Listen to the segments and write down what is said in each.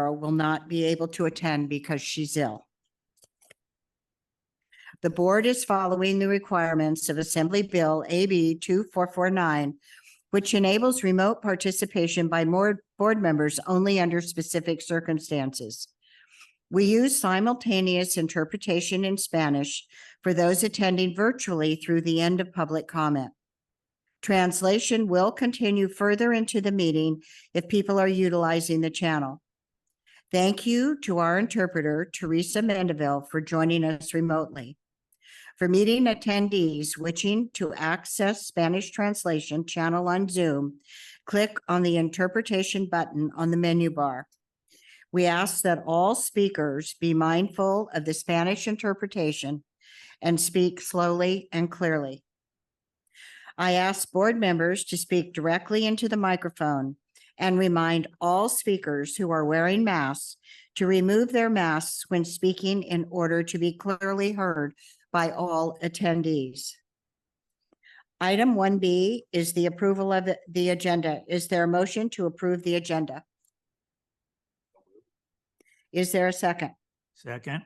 will not be able to attend because she's ill. The board is following the requirements of Assembly Bill AB 2449, which enables remote participation by more board members only under specific circumstances. We use simultaneous interpretation in Spanish for those attending virtually through the end of public comment. Translation will continue further into the meeting if people are utilizing the channel. Thank you to our interpreter, Teresa Mendeville, for joining us remotely. For meeting attendees wishing to access Spanish translation channel on Zoom, click on the interpretation button on the menu bar. We ask that all speakers be mindful of the Spanish interpretation and speak slowly and clearly. I ask board members to speak directly into the microphone and remind all speakers who are wearing masks to remove their masks when speaking in order to be clearly heard by all attendees. Item 1B is the approval of the agenda. Is there a motion to approve the agenda? Is there a second? Second.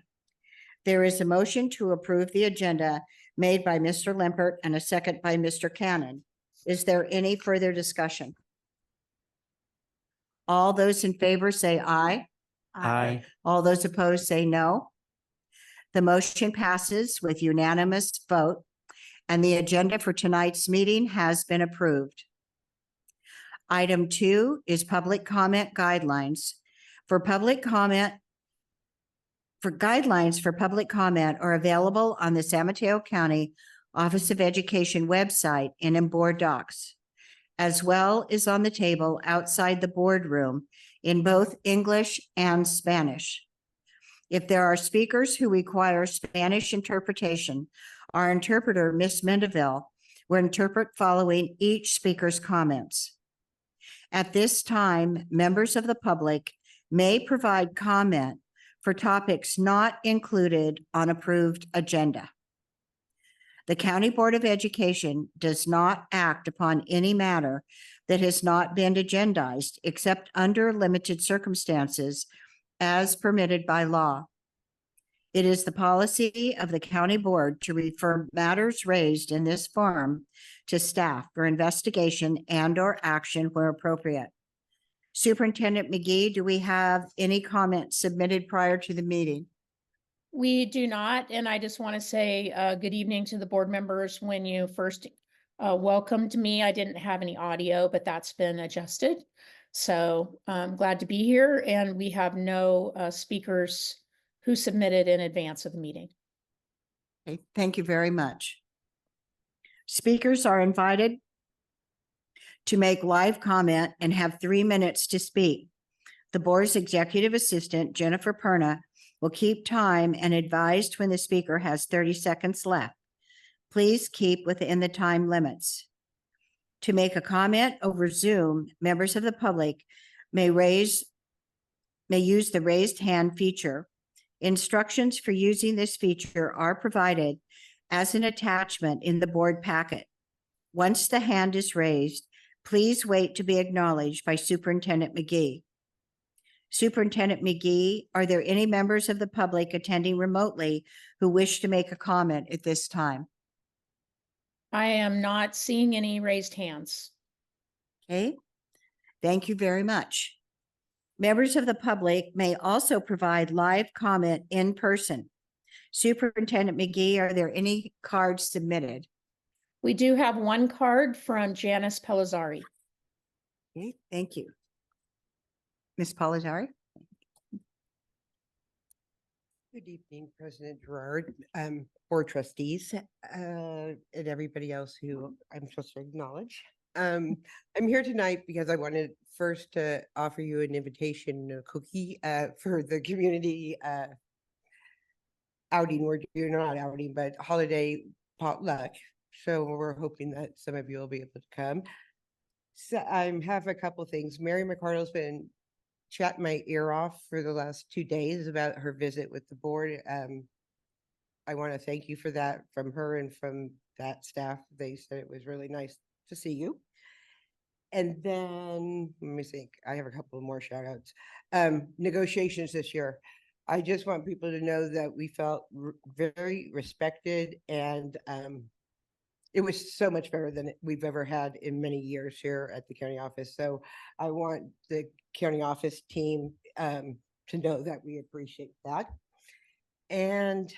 There is a motion to approve the agenda made by Mr. Limpert and a second by Mr. Cannon. Is there any further discussion? All those in favor say aye. Aye. All those opposed say no. The motion passes with unanimous vote, and the agenda for tonight's meeting has been approved. Item 2 is public comment guidelines. Guidelines for public comment are available on the San Mateo County Office of Education website and in board docs, as well as on the table outside the boardroom in both English and Spanish. If there are speakers who require Spanish interpretation, our interpreter, Ms. Mendeville, will interpret following each speaker's comments. At this time, members of the public may provide comment for topics not included on approved agenda. The County Board of Education does not act upon any matter that has not been agendized except under limited circumstances as permitted by law. It is the policy of the County Board to refer matters raised in this forum to staff for investigation and/or action where appropriate. Superintendent McGee, do we have any comments submitted prior to the meeting? We do not, and I just want to say good evening to the board members. When you first welcomed me, I didn't have any audio, but that's been adjusted. So I'm glad to be here, and we have no speakers who submitted in advance of the meeting. Okay, thank you very much. Speakers are invited to make live comment and have 3 minutes to speak. The board's executive assistant, Jennifer Perna, will keep time and advised when the speaker has 30 seconds left. Please keep within the time limits. To make a comment over Zoom, members of the public may use the raised hand feature. Instructions for using this feature are provided as an attachment in the board packet. Once the hand is raised, please wait to be acknowledged by Superintendent McGee. Superintendent McGee, are there any members of the public attending remotely who wish to make a comment at this time? I am not seeing any raised hands. Okay, thank you very much. Members of the public may also provide live comment in person. Superintendent McGee, are there any cards submitted? We do have one card from Janice Pellizzari. Okay, thank you. Ms. Polidari? Good evening, President Gerard, board trustees, and everybody else who I'm supposed to acknowledge. I'm here tonight because I wanted first to offer you an invitation, a cookie for the community outing. You're not outing, but holiday potluck. So we're hoping that some of you will be able to come. So I have a couple things. Mary McCardle's been chatting my ear off for the last 2 days about her visit with the board. I want to thank you for that from her and from that staff. They said it was really nice to see you. And then, let me think, I have a couple more shout outs. Negotiations this year. I just want people to know that we felt very respected and it was so much better than we've ever had in many years here at the county office. So I want the county office team to know that we appreciate that. And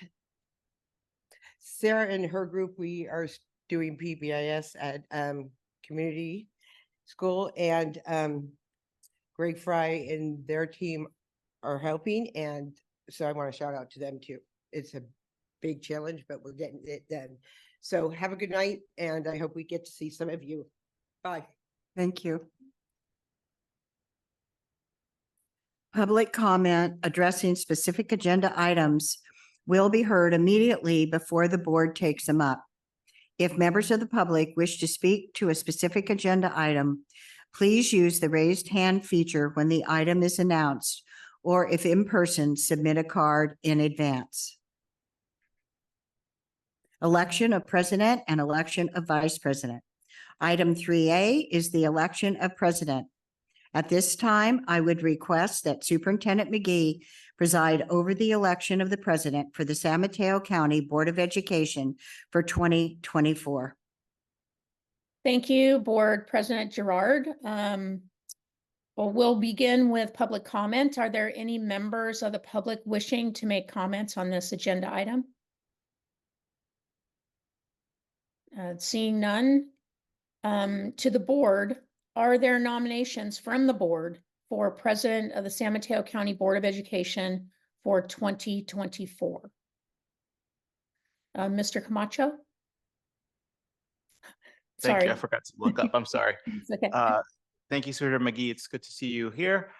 Sarah and her group, we are doing PBIS at community school, and Greg Fry and their team are helping. And so I want to shout out to them too. It's a big challenge, but we're getting it done. So have a good night, and I hope we get to see some of you. Bye. Thank you. Public comment addressing specific agenda items will be heard immediately before the board takes them up. If members of the public wish to speak to a specific agenda item, please use the raised hand feature when the item is announced, or if in person, submit a card in advance. Election of president and election of vice president. Item 3A is the election of president. At this time, I would request that Superintendent McGee preside over the election of the president for the San Mateo County Board of Education for 2024. Thank you, Board President Gerard. Well, we'll begin with public comment. Are there any members of the public wishing to make comments on this agenda item? Seeing none, to the board, are there nominations from the board for president of the San Mateo County Board of Education for 2024? Mr. Camacho? Thank you. I Sorry. forgot to look up. I'm sorry. It's okay. Thank you, Senator McGee. It's good to see you here.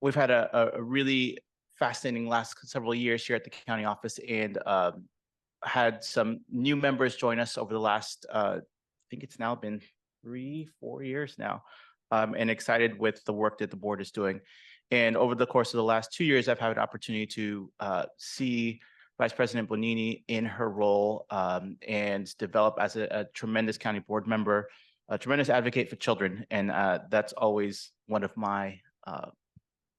We've had a really fascinating last several years here at the county office, and had some new members join us over the last, I think it's now been 3-4 years now, and excited with the work that the board is doing. And over the course of the last 2 years, I've had an opportunity to see Vice President Bonini in her role and develop as a tremendous county board member, a tremendous advocate for children. And that's always one of my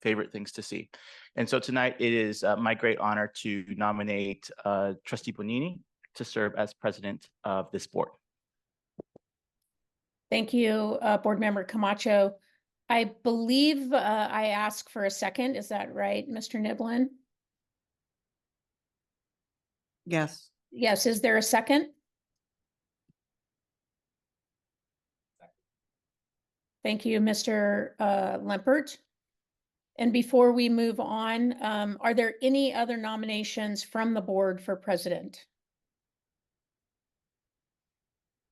favorite things to see. And so tonight it is my great honor to nominate Trustee Bonini to serve as president of this board. Thank you, Board Member Camacho. I believe I asked for a second. Is that right, Mr. Niblin? Yes. Yes, is there a second? Thank you, Mr. Lempert. And before we move on, are there any other nominations from the board for president?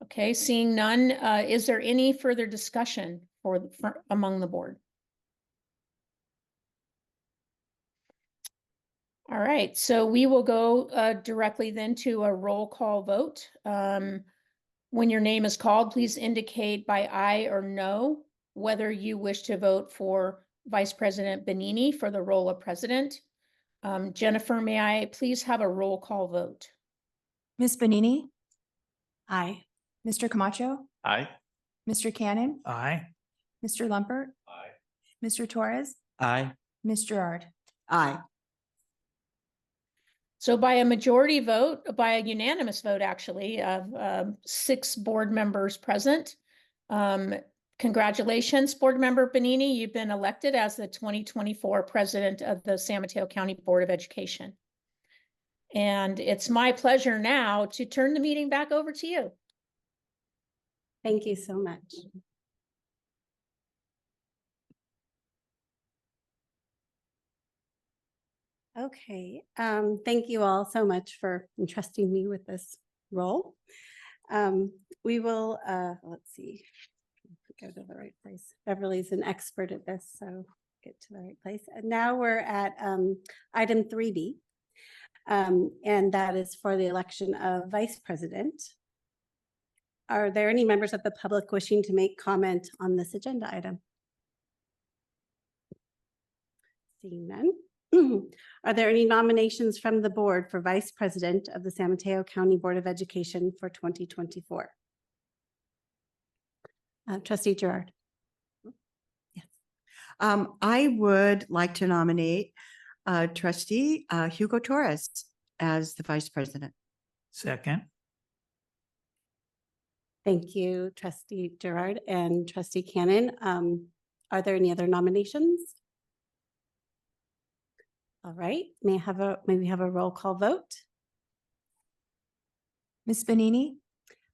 Okay, seeing none, is there any further discussion among the board? All right, so we will go directly then to a roll call vote. When your name is called, please indicate by aye or no whether you wish to vote for Vice President Bonini for the role of president. Jennifer, may I please have a roll call vote? Ms. Bonini? Aye. Mr. Camacho? Aye. Mr. Cannon? Aye. Mr. Lumpert? Aye. Mr. Torres? Aye. Ms. Gerard? Aye. So by a majority vote, by a unanimous vote, actually, of 6 board members present, congratulations, Board Member Bonini. You've been elected as the 2024 president of the San Mateo County Board of Education. And it's my pleasure now to turn the meeting back over to you. Thank you so much. Okay, thank you all so much for entrusting me with this role. We will, let's see, go to the right place. Beverly's an expert at this, so get to the right place. And now we're at item 3B, and that is for the election of vice president. Are there any members of the public wishing to make comment on this agenda item? Seeing none. Are there any nominations from the board for vice president of the San Mateo County Board of Education for 2024? Trustee Gerard. I would like to nominate trustee Hugo Torres as the vice president. Second. Thank you, trustee Gerard and trustee Cannon. Are there any other nominations? All right, may we have a roll call vote? Ms. Benini,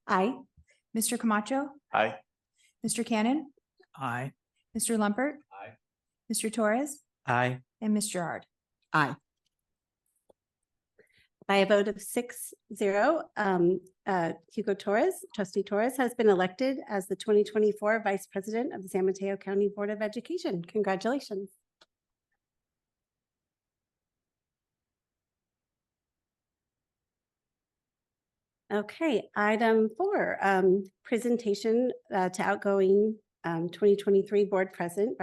Aye. Mr. Camacho, Aye. Mr. Cannon, Aye. Mr. Lumpert, Aye. Mr. Torres, Aye. and Ms. Gerard. Aye. By a vote of 6-0, Hugo Torres, trustee Torres has been elected as the 2024 Vice President of the San Mateo County Board of Education. Congratulations. Okay, item 4, presentation to outgoing 2023 Board President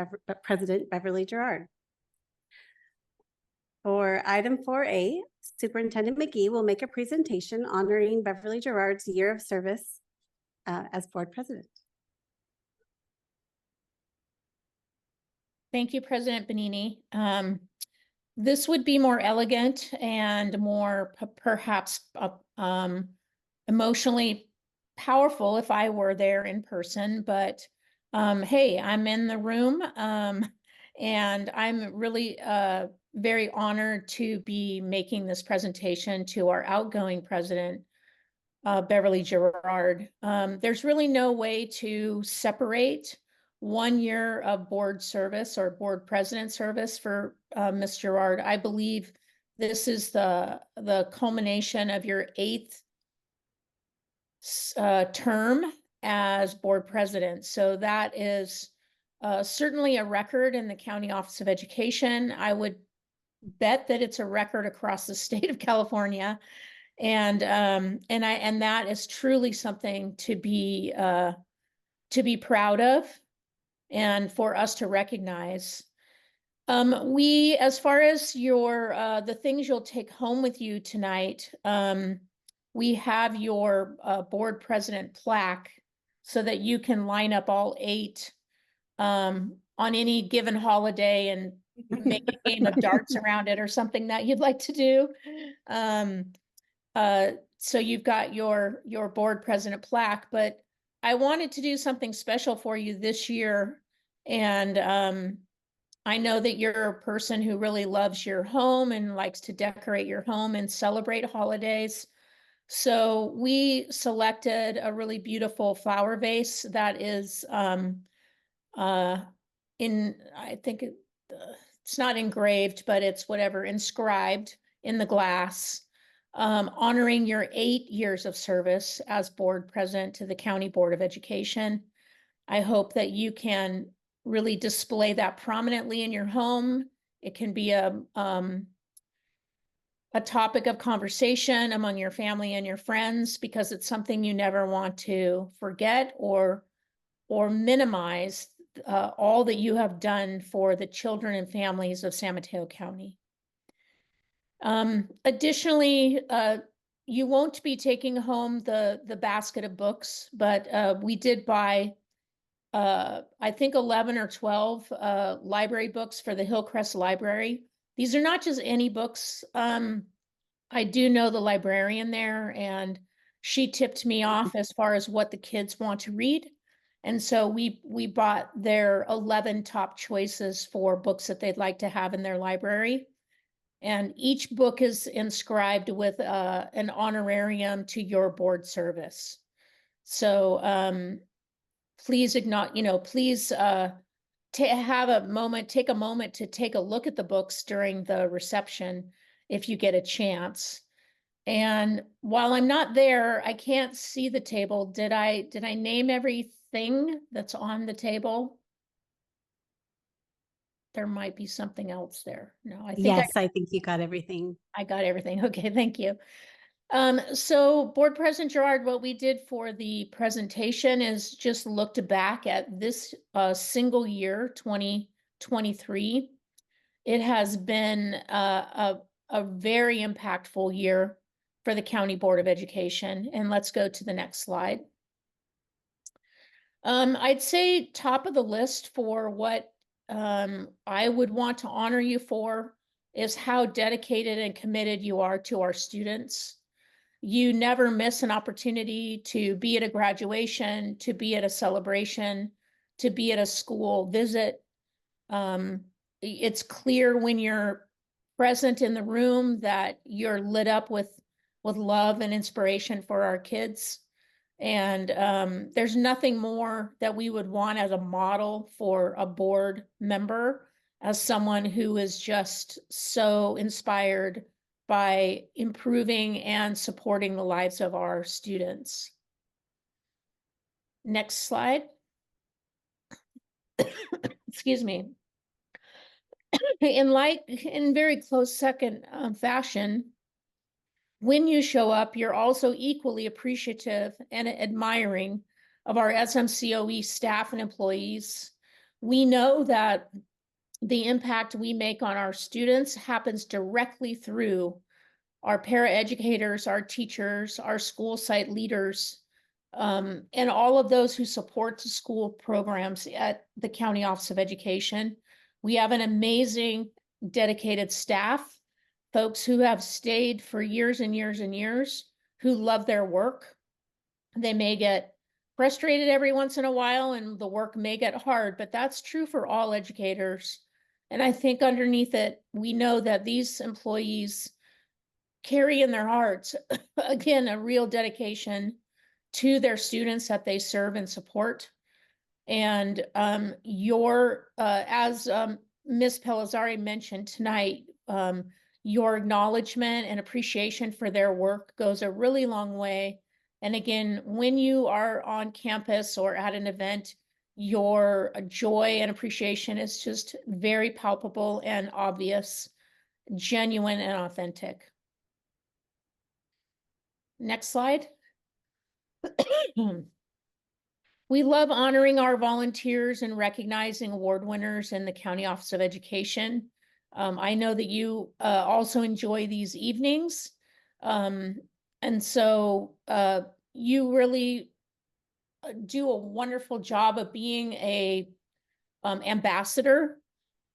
Beverly Gerard. For item 4A, Superintendent McGee will make a presentation honoring Beverly Gerard's year of service as board president. Thank you, President Benini. This would be more elegant and more perhaps emotionally powerful if I were there in person, but hey, I'm in the room and I'm really very honored to be making this presentation to our outgoing president, Beverly Gerard. There's really no way to separate 1 year of board service or board president service for Ms. Gerard. I believe this is the culmination of your 8th term as board president. So that is certainly a record in the County Office of Education. I would bet that it's a record across the state of California. And that is truly something to be proud of and for us to recognize. We, as far as your the things you'll take home with you tonight, we have your board president plaque so that you can line up all 8 on any given holiday and make a game of darts around it or something that you'd like to do. So you've got your board president plaque, but I wanted to do something special for you this year. And I know that you're a person who really loves your home and likes to decorate your home and celebrate holidays. So we selected a really beautiful flower vase that is I think it's not engraved, but it's whatever, inscribed in the glass, honoring your 8 years of service as board president to the County Board of Education. I hope that you can really display that prominently in your home. It can be a topic of conversation among your family and your friends, because it's something you never want to forget or minimize all that you have done for the children and families of San Mateo County. Additionally, you won't be taking home the basket of books, but we did buy I think 11 or 12 library books for the Hillcrest Library. These are not just any books. I do know the librarian there, and she tipped me off as far as what the kids want to read. And so we bought their 11 top choices for books that they'd like to have in their library. And each book is inscribed with an honorarium to your board service. So please please have a moment, take a moment to take a look at the books during the reception if you get a chance. And while I'm not there, I can't see the table. Did I name everything that's on the table? There might be something else there. No, I think Yes, I think you got everything. I got everything. Okay, thank you. So Board President Gerard, what we did for the presentation is just looked back at this single year, 2023. It has been a very impactful year for the County Board of Education. And let's go to the next slide. I'd say top of the list for what I would want to honor you for is how dedicated and committed you are to our students. You never miss an opportunity to be at a graduation, to be at a celebration, to be at a school visit. It's clear when you're present in the room that you're lit up with love and inspiration for our kids. And there's nothing more that we would want as a model for a board member, as someone who is just so inspired by improving and supporting the lives of our students. Next slide. Excuse me. In very close second fashion, when you show up, you're also equally appreciative and admiring of our SMCOE staff and employees. We know that the impact we make on our students happens directly through our paraeducators, our teachers, our school site leaders, and all of those who support the school programs at the County Office of Education. We have an amazing, dedicated staff, folks who have stayed for years and years and years, who love their work. They may get frustrated every once in a while and the work may get hard, but that's true for all educators. And I think underneath it, we know that these employees carry in their hearts, again, a real dedication to their students that they serve and support. And as Ms. Pellizzari mentioned tonight, your acknowledgement and appreciation for their work goes a really long way. And again, when you are on campus or at an event, your joy and appreciation is just very palpable and obvious, genuine and authentic. Next slide. We love honoring our volunteers and recognizing award winners in the County Office of Education. I know that you also enjoy these evenings. And so you really do a wonderful job of being a ambassador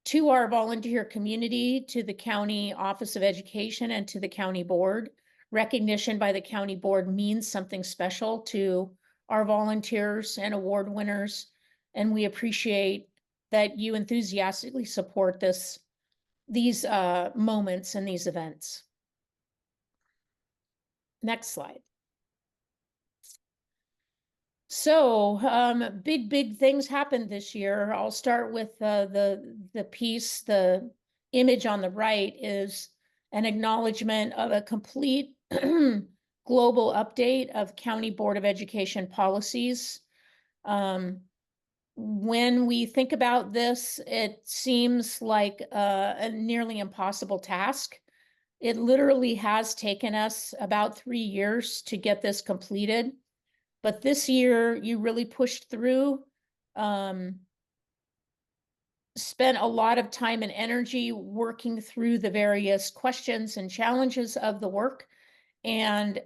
to our volunteer community, to the County Office of Education, and to the county board. Recognition by the county board means something special to our volunteers and award winners, and we appreciate that you enthusiastically support these moments and these events. Next slide. So big things happened this year. I'll start with the piece. The image on the right is an acknowledgement of a complete global update of County Board of Education policies. When we think about this, it seems like a nearly impossible task. It literally has taken us about 3 years to get this completed. But this year, you really pushed through, spent a lot of time and energy working through the various questions and challenges of the work. And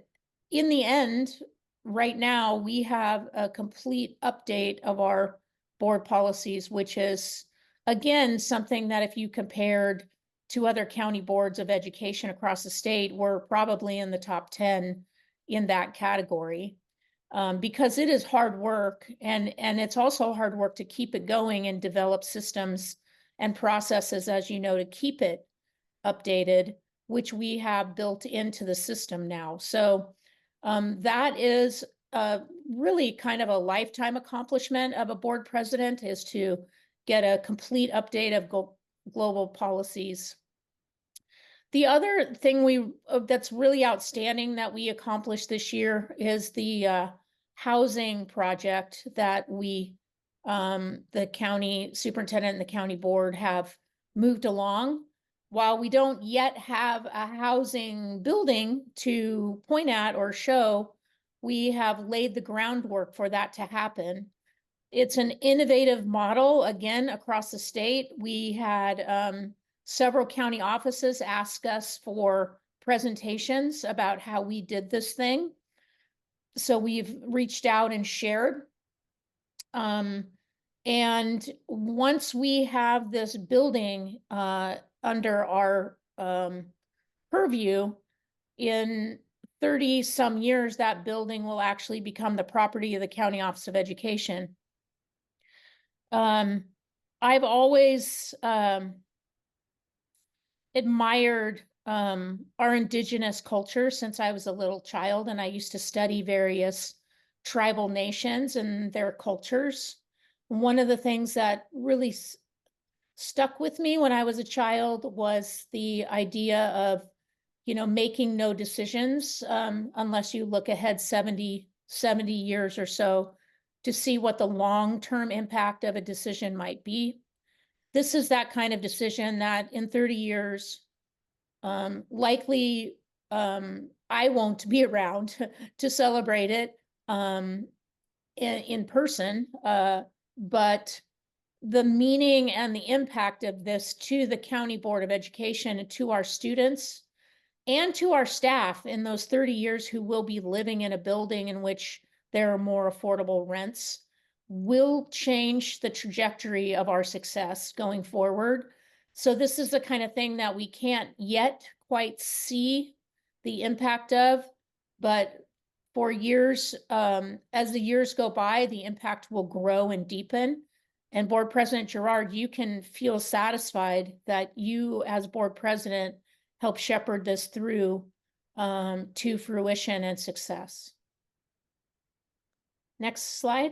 in the end, right now, we have a complete update of our board policies, which is, again, something that if you compared to other county boards of education across the state, we're probably in the top 10 in that category. Because it is hard work, and it's also hard work to keep it going and develop systems and processes, as you know, to keep it updated, which we have built into the system now. So that is really kind of a lifetime accomplishment of a board president, is to get a complete update of global policies. The other thing that's really outstanding that we accomplished this year is the housing project that we, the county superintendent and the county board, have moved along. While we don't yet have a housing building to point at or show, we have laid the groundwork for that to happen. It's an innovative model, again, across the state. We had several county offices ask us for presentations about how we did this thing. So we've reached out and shared. And once we have this building under our purview, in 30 some years, that building will actually become the property of the County Office of Education. I've always admired our indigenous culture since I was a little child, and I used to study various tribal nations and their cultures. One of the things that really stuck with me when I was a child was the idea of, making no decisions unless you look ahead 70 years or so to see what the long-term impact of a decision might be. This is that kind of decision that in 30 years, likely I won't be around to celebrate it in person, but the meaning and the impact of this to the County Board of Education and to our students and to our staff in those 30 years who will be living in a building in which there are more affordable rents will change the trajectory of our success going forward. So this is the kind of thing that we can't yet quite see the impact of, but for years, as the years go by, the impact will grow and deepen. And Board President Gerard, you can feel satisfied that you as Board President help shepherd this through to fruition and success. Next slide.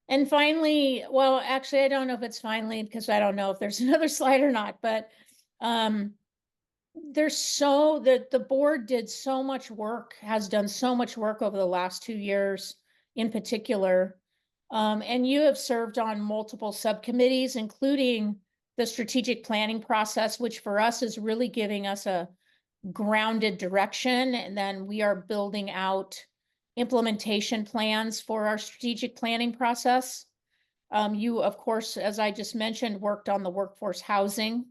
And finally, well, actually, I don't know if it's finally, because I don't know if there's another slide or not, but the board did so much work, has done so much work over the last 2 years in particular. And you have served on multiple subcommittees, including the strategic planning process, which for us is really giving us a grounded direction. And then we are building out implementation plans for our strategic planning process. You, of course, as I just mentioned, worked on the workforce housing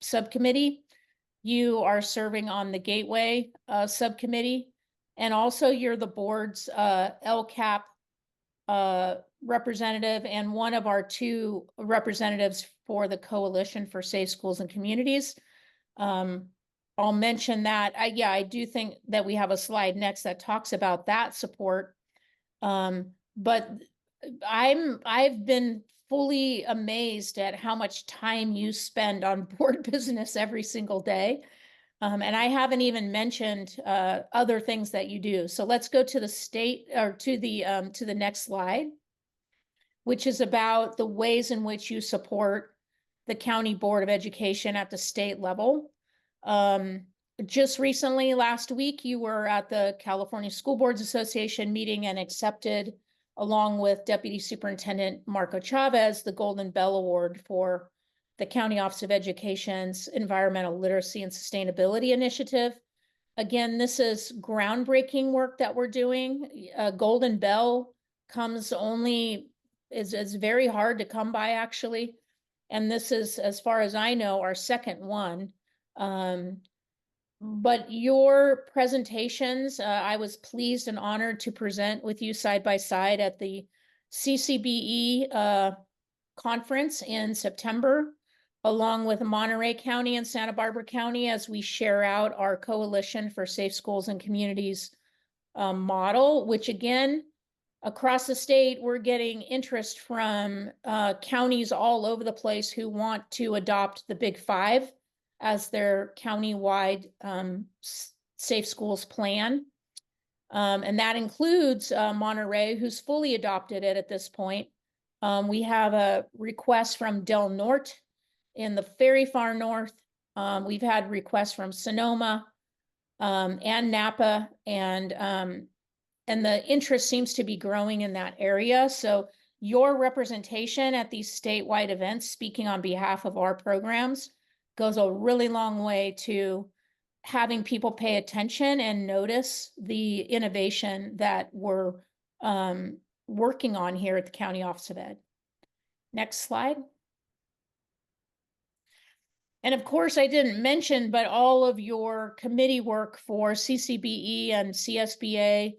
subcommittee. You are serving on the Gateway subcommittee, and also you're the board's LCAP representative and one of our 2 representatives for the Coalition for Safe Schools and Communities. I'll mention that. I do think that we have a slide next that talks about that support. But I've been fully amazed at how much time you spend on board business every single day. And I haven't even mentioned other things that you do. So let's go to the state or to the next slide, which is about the ways in which you support the County Board of Education at the state level. Just recently, last week, you were at the California School Boards Association meeting and accepted, along with Deputy Superintendent Marco Chavez, the Golden Bell Award for the County Office of Education's Environmental Literacy and Sustainability Initiative. Again, this is groundbreaking work that we're doing. Golden Bell is very hard to come by, actually. And this is, as far as I know, our second one. But your presentations, I was pleased and honored to present with you side by side at the CCBE conference in September, along with Monterey County and Santa Barbara County, as we share out our Coalition for Safe Schools and Communities model, which again, across the state, we're getting interest from counties all over the place who want to adopt the Big Five as their county-wide safe schools plan. And that includes Monterey, who's fully adopted it at this point. We have a request from Del Norte in the very far north. We've had requests from Sonoma and Napa, and the interest seems to be growing in that area. So your representation at these statewide events, speaking on behalf of our programs, goes a really long way to having people pay attention and notice the innovation that we're working on here at the County Office of Ed. Next slide. And of course, I didn't mention, but all of your committee work for CCBE and CSBA,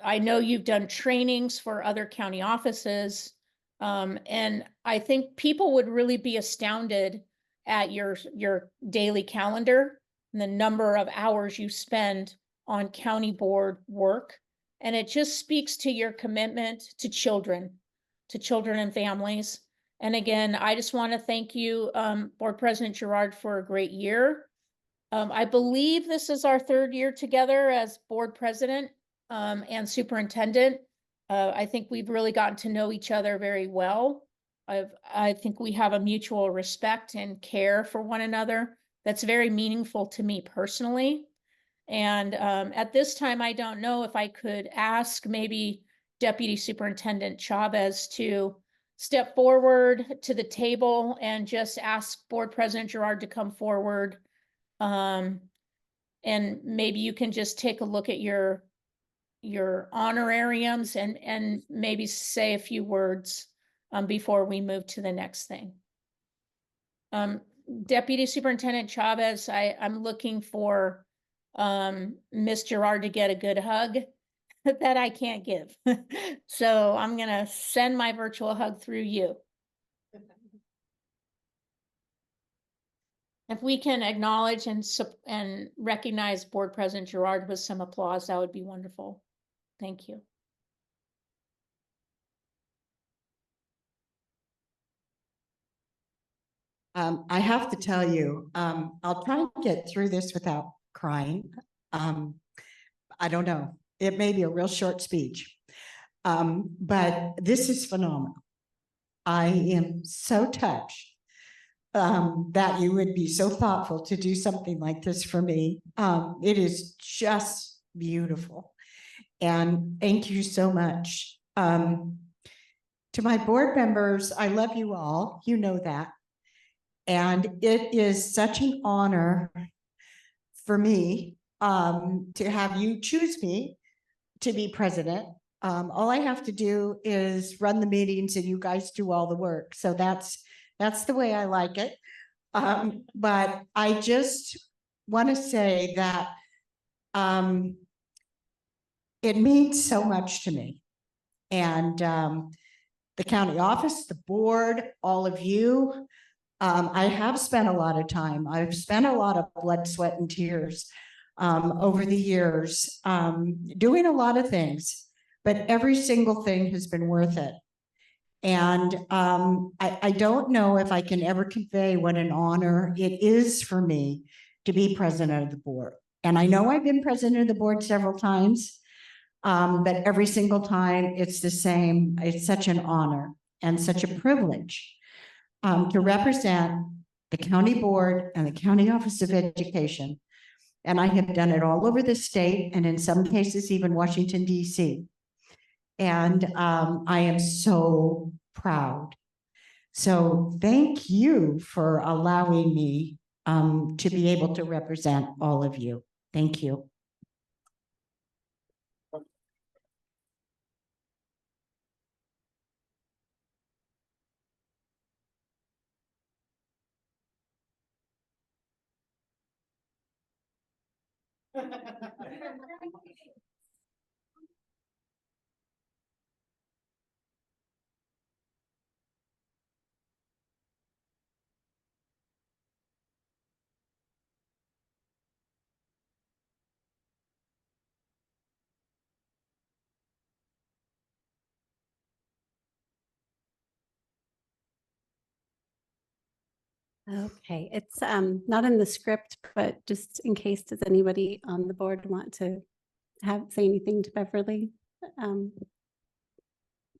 I know you've done trainings for other county offices. And I think people would really be astounded at your daily calendar and the number of hours you spend on county board work. And it just speaks to your commitment to children and families. And again, I just want to thank you, Board President Gerard, for a great year. I believe this is our third year together as board president and superintendent. I think we've really gotten to know each other very well. I think we have a mutual respect and care for one another that's very meaningful to me personally. And at this time, I don't know if I could ask maybe Deputy Superintendent Chavez to step forward to the table and just ask Board President Gerard to come forward. And maybe you can just take a look at your honorariums and maybe say a few words before we move to the next thing. Deputy Superintendent Chavez, I'm looking for Miss Gerard to get a good hug that I can't give. So I'm gonna send my virtual hug through you. If we can acknowledge and recognize Board President Gerard with some applause, that would be wonderful. Thank you. I have to tell you, I'll try and get through this without crying. I don't know. It may be a real short speech. But this is phenomenal. I am so touched that you would be so thoughtful to do something like this for me. It is just beautiful. And thank you so much. To my board members, I love you all. You know that. And it is such an honor for me to have you choose me to be president. All I have to do is run the meetings and you guys do all the work. So that's the way I like it. But I just want to say that it means so much to me. And the county office, the board, all of you, I have spent a lot of time. I've spent a lot of blood, sweat, and tears over the years, doing a lot of things, but every single thing has been worth it. And I don't know if I can ever convey what an honor it is for me to be president of the board. And I know I've been president of the board several times, but every single time it's the same. It's such an honor and such a privilege to represent the county board and the County Office of Education. And I have done it all over the state and in some cases, even Washington, D.C. And I am so proud. So thank you for allowing me to be able to represent all of you. Thank you. Okay, it's not in the script, but just in case, does anybody on the board want to say anything to Beverly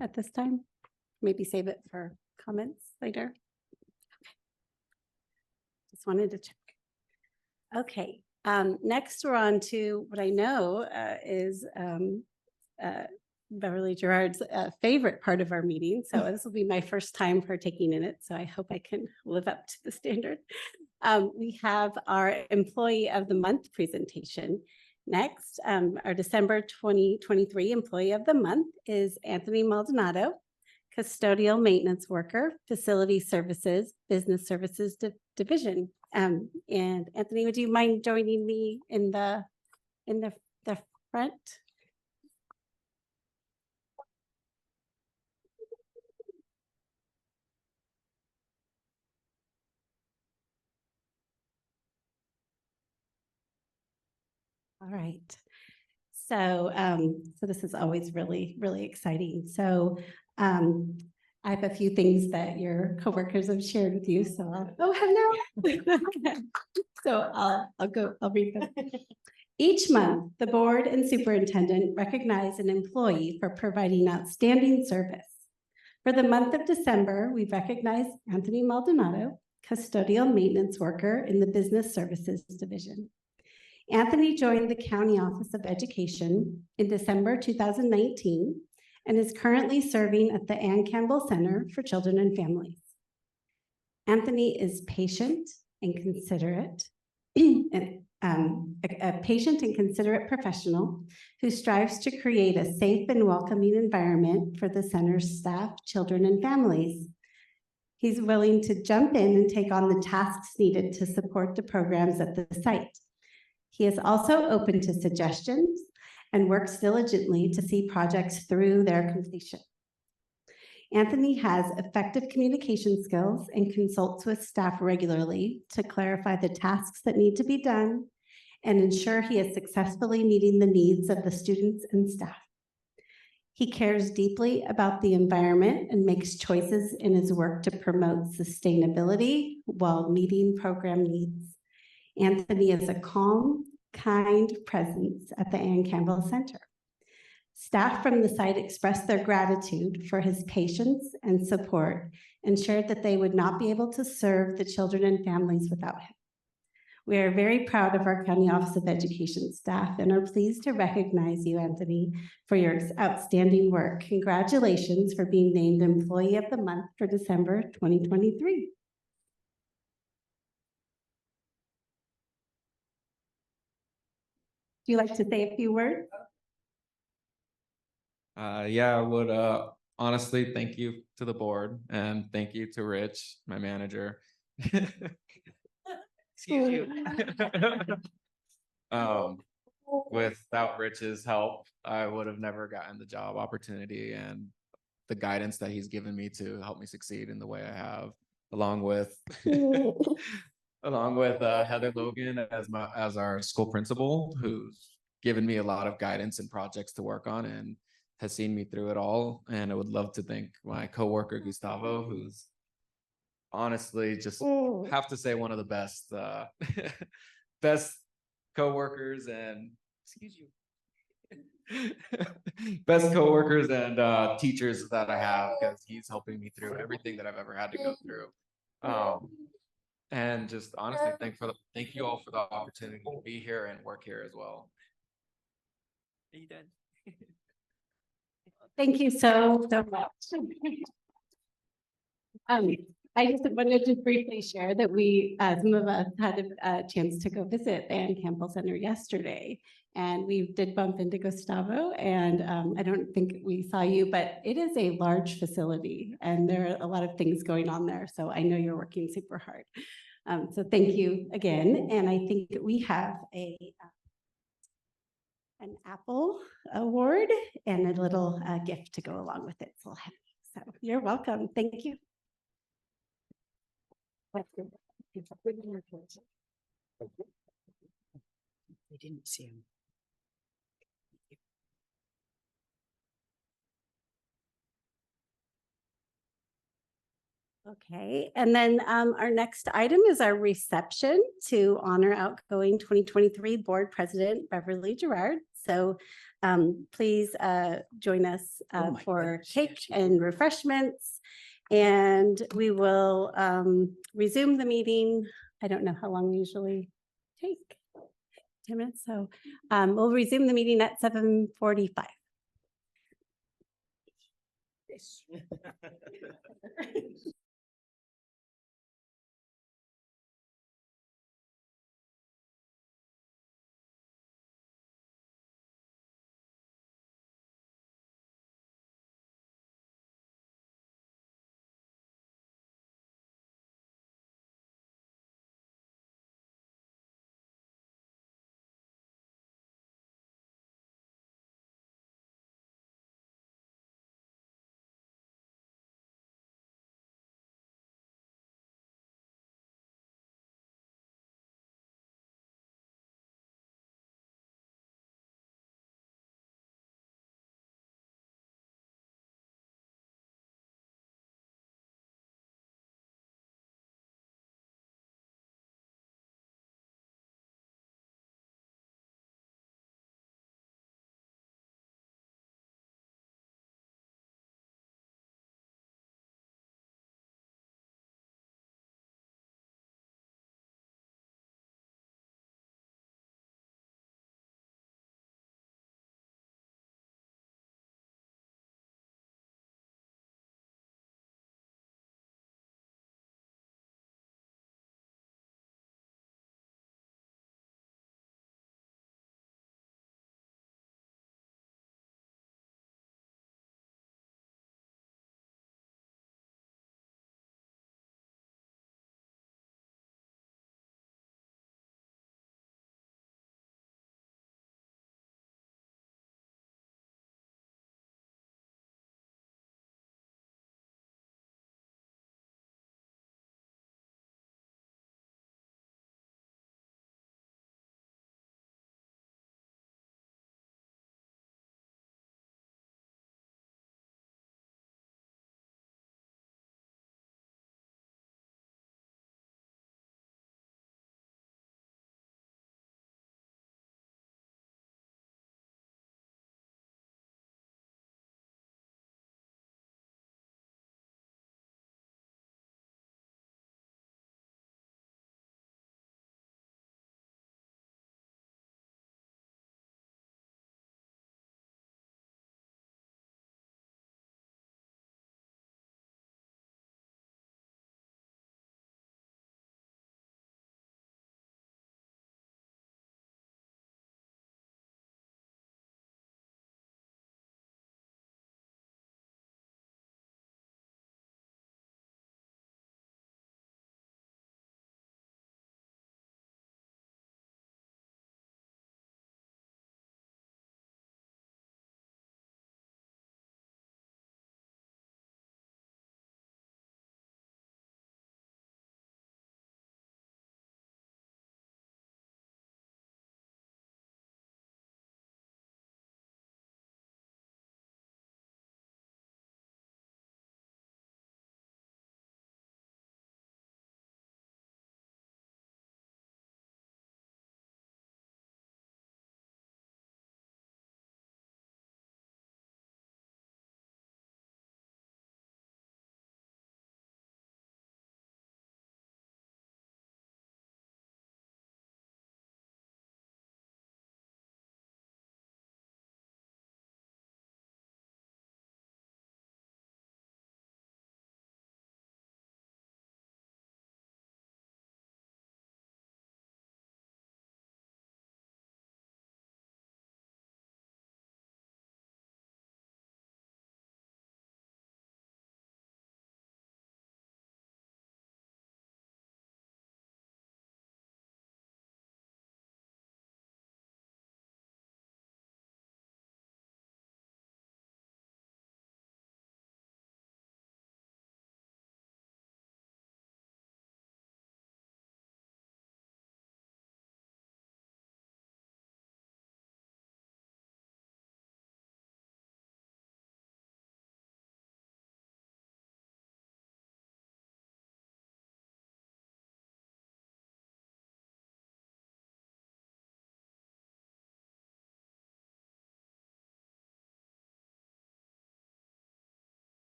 at this time? Maybe save it for comments later. Okay. Just wanted to check. Okay, next we're on to what I know is Beverly Gerard's favorite part of our meeting. So this will be my first time partaking in it. So I hope I can live up to the standard. We have our Employee of the Month presentation. Next, our December 2023 Employee of the Month is Anthony Maldonado, Custodial Maintenance Worker, Facility Services, Business Services Division. And Anthony, would you mind joining me in the front? All right. So this is always really, really exciting. So, I have a few things that your coworkers have shared with you, so I'll read them. Each month, the board and superintendent recognize an employee for providing outstanding service. For the month of December, we recognize Anthony Maldonado, custodial maintenance worker in the Business Services Division. Anthony joined the County Office of Education in December 2019 and is currently serving at the Ann Campbell Center for Children and Families. Anthony is patient and considerate, and a patient and considerate professional who strives to create a safe and welcoming environment for the center's staff, children, and families. He's willing to jump in and take on the tasks needed to support the programs at the site. He is also open to suggestions and works diligently to see projects through their completion. Anthony has effective communication skills and consults with staff regularly to clarify the tasks that need to be done and ensure he is successfully meeting the needs of the students and staff. He cares deeply about the environment and makes choices in his work to promote sustainability while meeting program needs. Anthony is a calm, kind presence at the Ann Campbell Center. Staff from the site expressed their gratitude for his patience and support and shared that they would not be able to serve the children and families without him. We are very proud of our County Office of Education staff and are pleased to recognize you, Anthony, for your outstanding work. Congratulations for being named Employee of the Month for December 2023. Do you like to say a few words? Yeah, I would honestly thank you to the board and thank you to Rich, my manager. Excuse you. Without Rich's help, I would have never gotten the job opportunity and the guidance that he's given me to help me succeed in the way I have, along with Heather Logan as our school principal, who's given me a lot of guidance and projects to work on and has seen me through it all. And I would love to thank my coworker Gustavo, who's honestly just have to say one of the best best coworkers and best coworkers and teachers that I have, because he's helping me through everything that I've ever had to go through. And just honestly thank you all for the opportunity to be here and work here as well. Are you done? Thank you so much. I just wanted to briefly share that some of us had a chance to go visit the Ann Campbell Center yesterday, and we did bump into Gustavo, and I don't think we saw you, but it is a large facility, and there are a lot of things going on there, so I know you're working super hard. So thank you again, and I think we have an Apple award and a little gift to go along with it. So you're welcome. Thank you. I didn't see him. Okay, and then our next item is our reception to honor outgoing 2023 Board President Beverly Gerard. So please join us for cake and refreshments, and we will resume the meeting. I don't know how long we usually take, 10 minutes. So we'll resume the meeting at 7:45.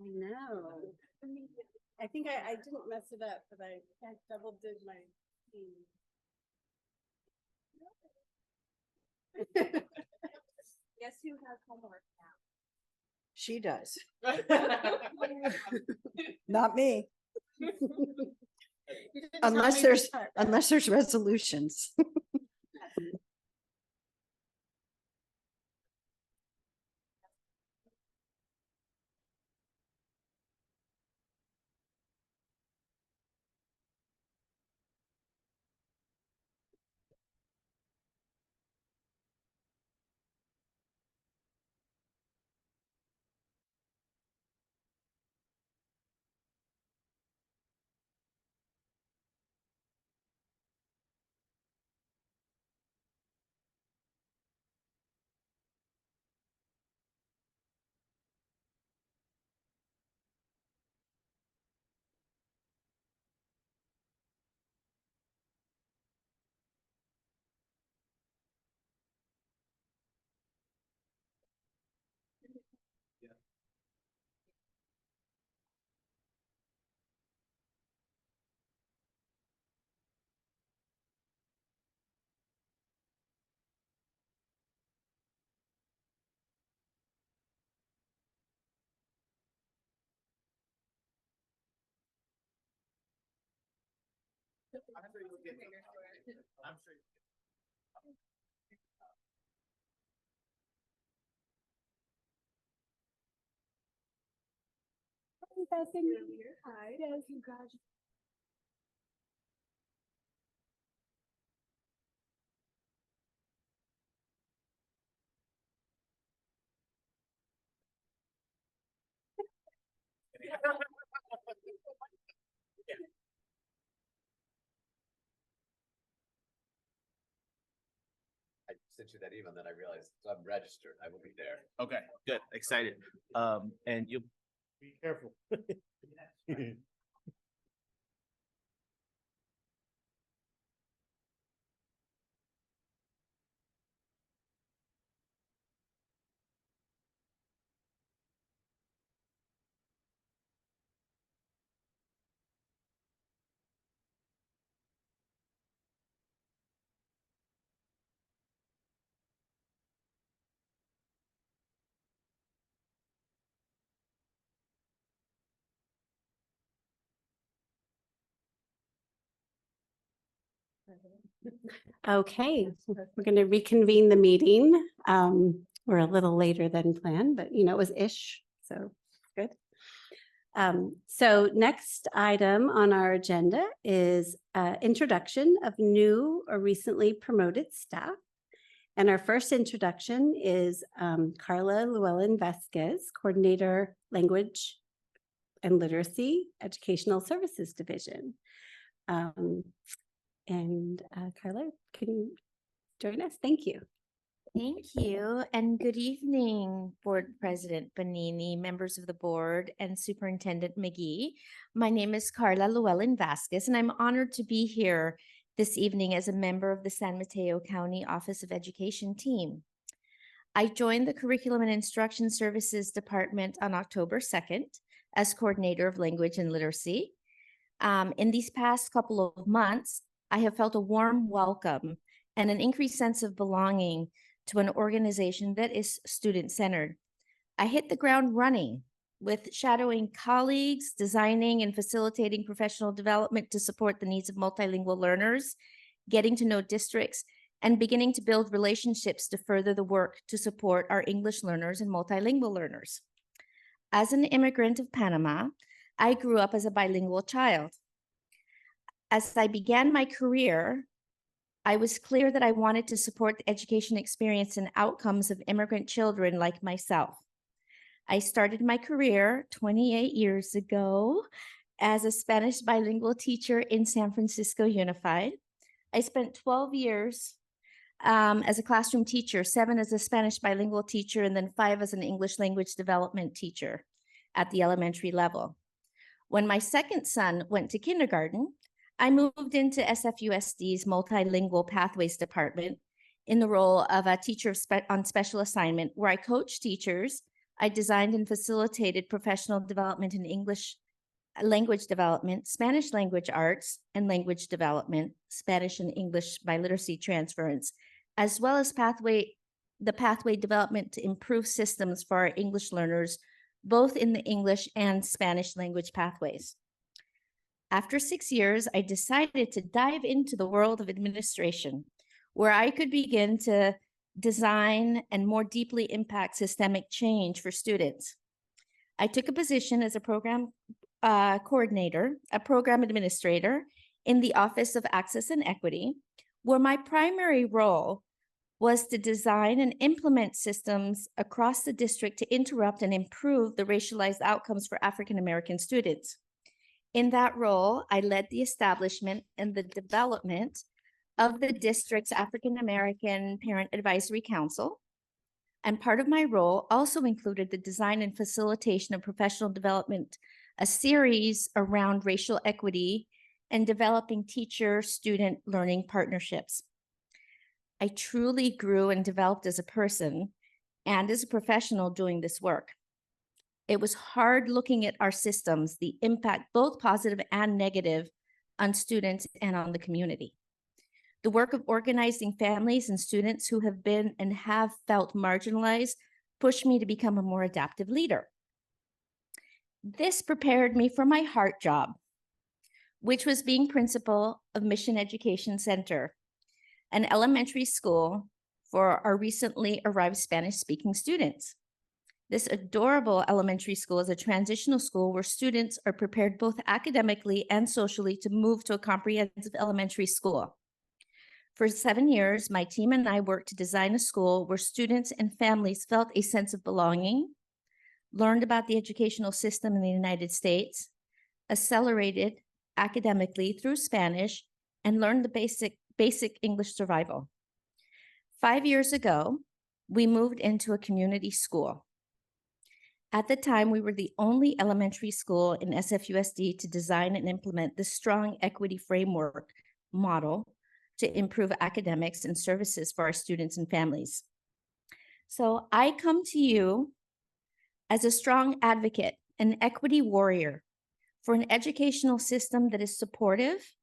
I know. I think I didn't mess it up, but I double did my. Guess who has homework now? She does. Not me. Unless there's resolutions. Hi, yes, congratulations. I sent you that email, then I realized I'm registered. I will be there. Okay, good, excited. And you. Be careful. Okay, we're going to reconvene the meeting. We're a little later than planned, but it was ish, so good. So next item on our agenda is introduction of new or recently promoted staff. And our first introduction is Carla Llewellyn Vasquez, Coordinator, Language and Literacy, Educational Services Division. Carla, can you join us? Thank you. Thank you, and good evening, Board President Bonini, members of the board, and Superintendent McGee. My name is Carla Llewellyn Vasquez, and I'm honored to be here this evening as a member of the San Mateo County Office of Education team. I joined the Curriculum and Instruction Services Department on October 2nd as Coordinator of Language and Literacy. In these past couple of months, I have felt a warm welcome and an increased sense of belonging to an organization that is student-centered. I hit the ground running with shadowing colleagues, designing and facilitating professional development to support the needs of multilingual learners, getting to know districts, and beginning to build relationships to further the work to support our English learners and multilingual learners. As an immigrant of Panama, I grew up as a bilingual child. As I began my career I was clear that I wanted to support the education experience and outcomes of immigrant children like myself. I started my career 28 years ago as a Spanish bilingual teacher in San Francisco Unified. I spent 12 years as a classroom teacher, 7 as a Spanish bilingual teacher, and then 5 as an English language development teacher at the elementary level. When my second son went to kindergarten, I moved into SFUSD's Multilingual Pathways Department in the role of a teacher on special assignment, where I coached teachers. I designed and facilitated professional development in English language development, Spanish language arts and language development, Spanish and English biliteracy transference, as well as the pathway development to improve systems for our English learners, both in the English and Spanish language pathways. After 6 years, I decided to dive into the world of administration, where I could begin to design and more deeply impact systemic change for students. I took a position as a program coordinator, a program administrator in the Office of Access and Equity, where my primary role was to design and implement systems across the district to interrupt and improve the racialized outcomes for African American students. In that role, I led the establishment and the development of the district's African American Parent Advisory Council. And part of my role also included the design and facilitation of professional development, a series around racial equity and developing teacher-student learning partnerships. I truly grew and developed as a person and as a professional doing this work. It was hard looking at our systems, the impact, both positive and negative, on students and on the community. The work of organizing families and students who have been and have felt marginalized pushed me to become a more adaptive leader. This prepared me for my heart job, which was being principal of Mission Education Center, an elementary school for our recently arrived Spanish-speaking students. This adorable elementary school is a transitional school where students are prepared both academically and socially to move to a comprehensive elementary school. For 7 years, my team and I worked to design a school where students and families felt a sense of belonging, learned about the educational system in the United States, accelerated academically through Spanish, and learned the basic English survival. 5 years ago, we moved into a community school. At the time, we were the only elementary school in SFUSD to design and implement the strong equity framework model to improve academics and services for our students and families. So I come to you as a strong advocate, an equity warrior for an educational system that is supportive,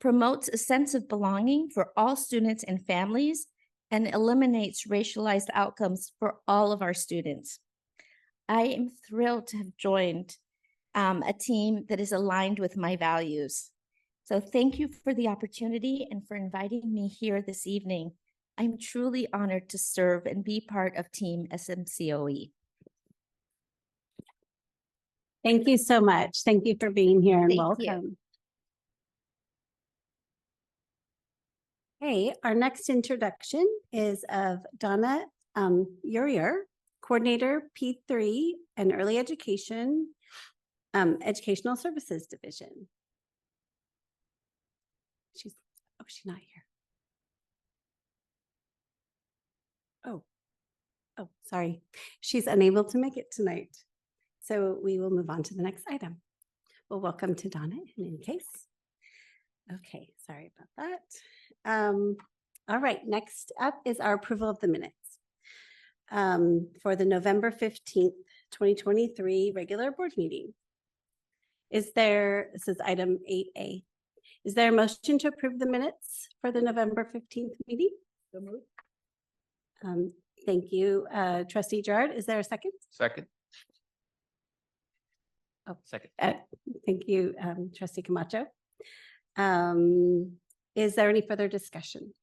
promotes a sense of belonging for all students and families, and eliminates racialized outcomes for all of our students. I am thrilled to have joined a team that is aligned with my values. So thank you for the opportunity and for inviting me here this evening. I'm truly honored to serve and be part of Team SMCOE. Thank you so much. Thank you for being here and Thank you. welcome. Hey, our next introduction is of Donna Urier, Coordinator P3 and Early Education, Educational Services Division. She's not here. Oh, sorry. She's unable to make it tonight. So we will move on to the next item. Well, welcome to Donna in any case. Okay, sorry about that. All right, next up is our approval of the minutes for the November 15th, 2023 regular board meeting. This is item 8A. Is there a motion to approve the minutes for the November 15th meeting? So moved. Thank you, Trustee Gerard. Is there a second? Second. Oh. Second. Thank you, Trustee Camacho. Is there any further discussion?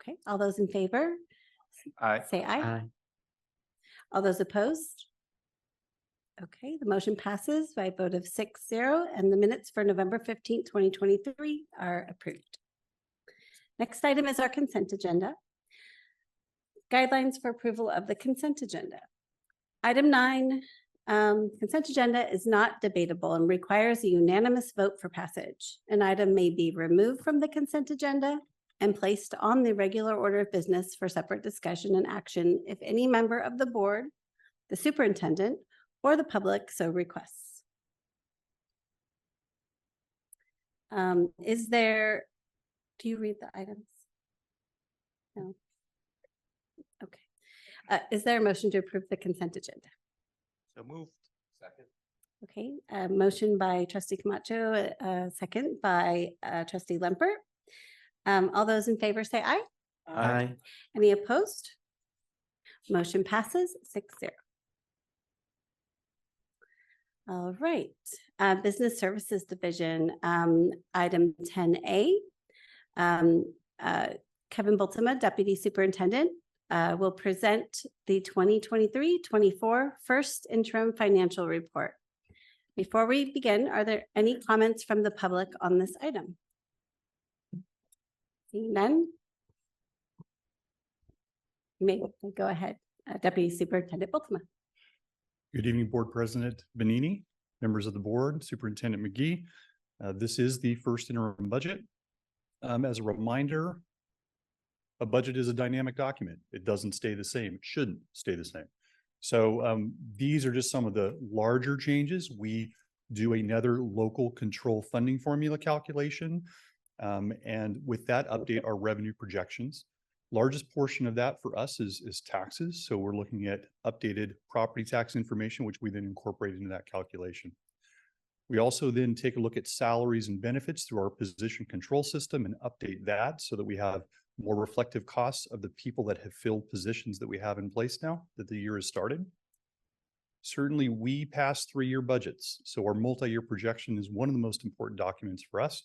Okay, all those in favor? Aye. Say aye. All those opposed? Okay, the motion passes by a vote of 6-0, and the minutes for November 15th, 2023 are approved. Next item is our consent agenda. Guidelines for approval of the consent agenda. Item 9, consent agenda is not debatable and requires a unanimous vote for passage. An item may be removed from the consent agenda and placed on the regular order of business for separate discussion and action if any member of the board, the superintendent, or the public so requests. Do you read the items? No. Okay. Is there a motion to approve the consent agenda? So moved. Second. Okay, motion by trustee Camacho, second by trustee Lempert. All those in favor say aye. Aye. Any opposed? Motion passes 6-0. All right, Business Services Division, item 10A. Kevin Bultema, Deputy Superintendent, will present the 2023-24 first interim financial report. Before we begin, are there any comments from the public on this item? Seeing none? You may go ahead, Deputy Superintendent Bultema. Good evening, Board President Benini, members of the board, Superintendent McGee. This is the first interim budget. As a reminder, a budget is a dynamic document. It doesn't stay the same. It shouldn't stay the same. So these are just some of the larger changes. We do another local control funding formula calculation. And with that, update our revenue projections. Largest portion of that for us is taxes. So we're looking at updated property tax information, which we then incorporate into that calculation. We also then take a look at salaries and benefits through our position control system and update that so that we have more reflective costs of the people that have filled positions that we have in place now that the year has started. Certainly, we pass 3-year budgets. So our multi-year projection is one of the most important documents for us.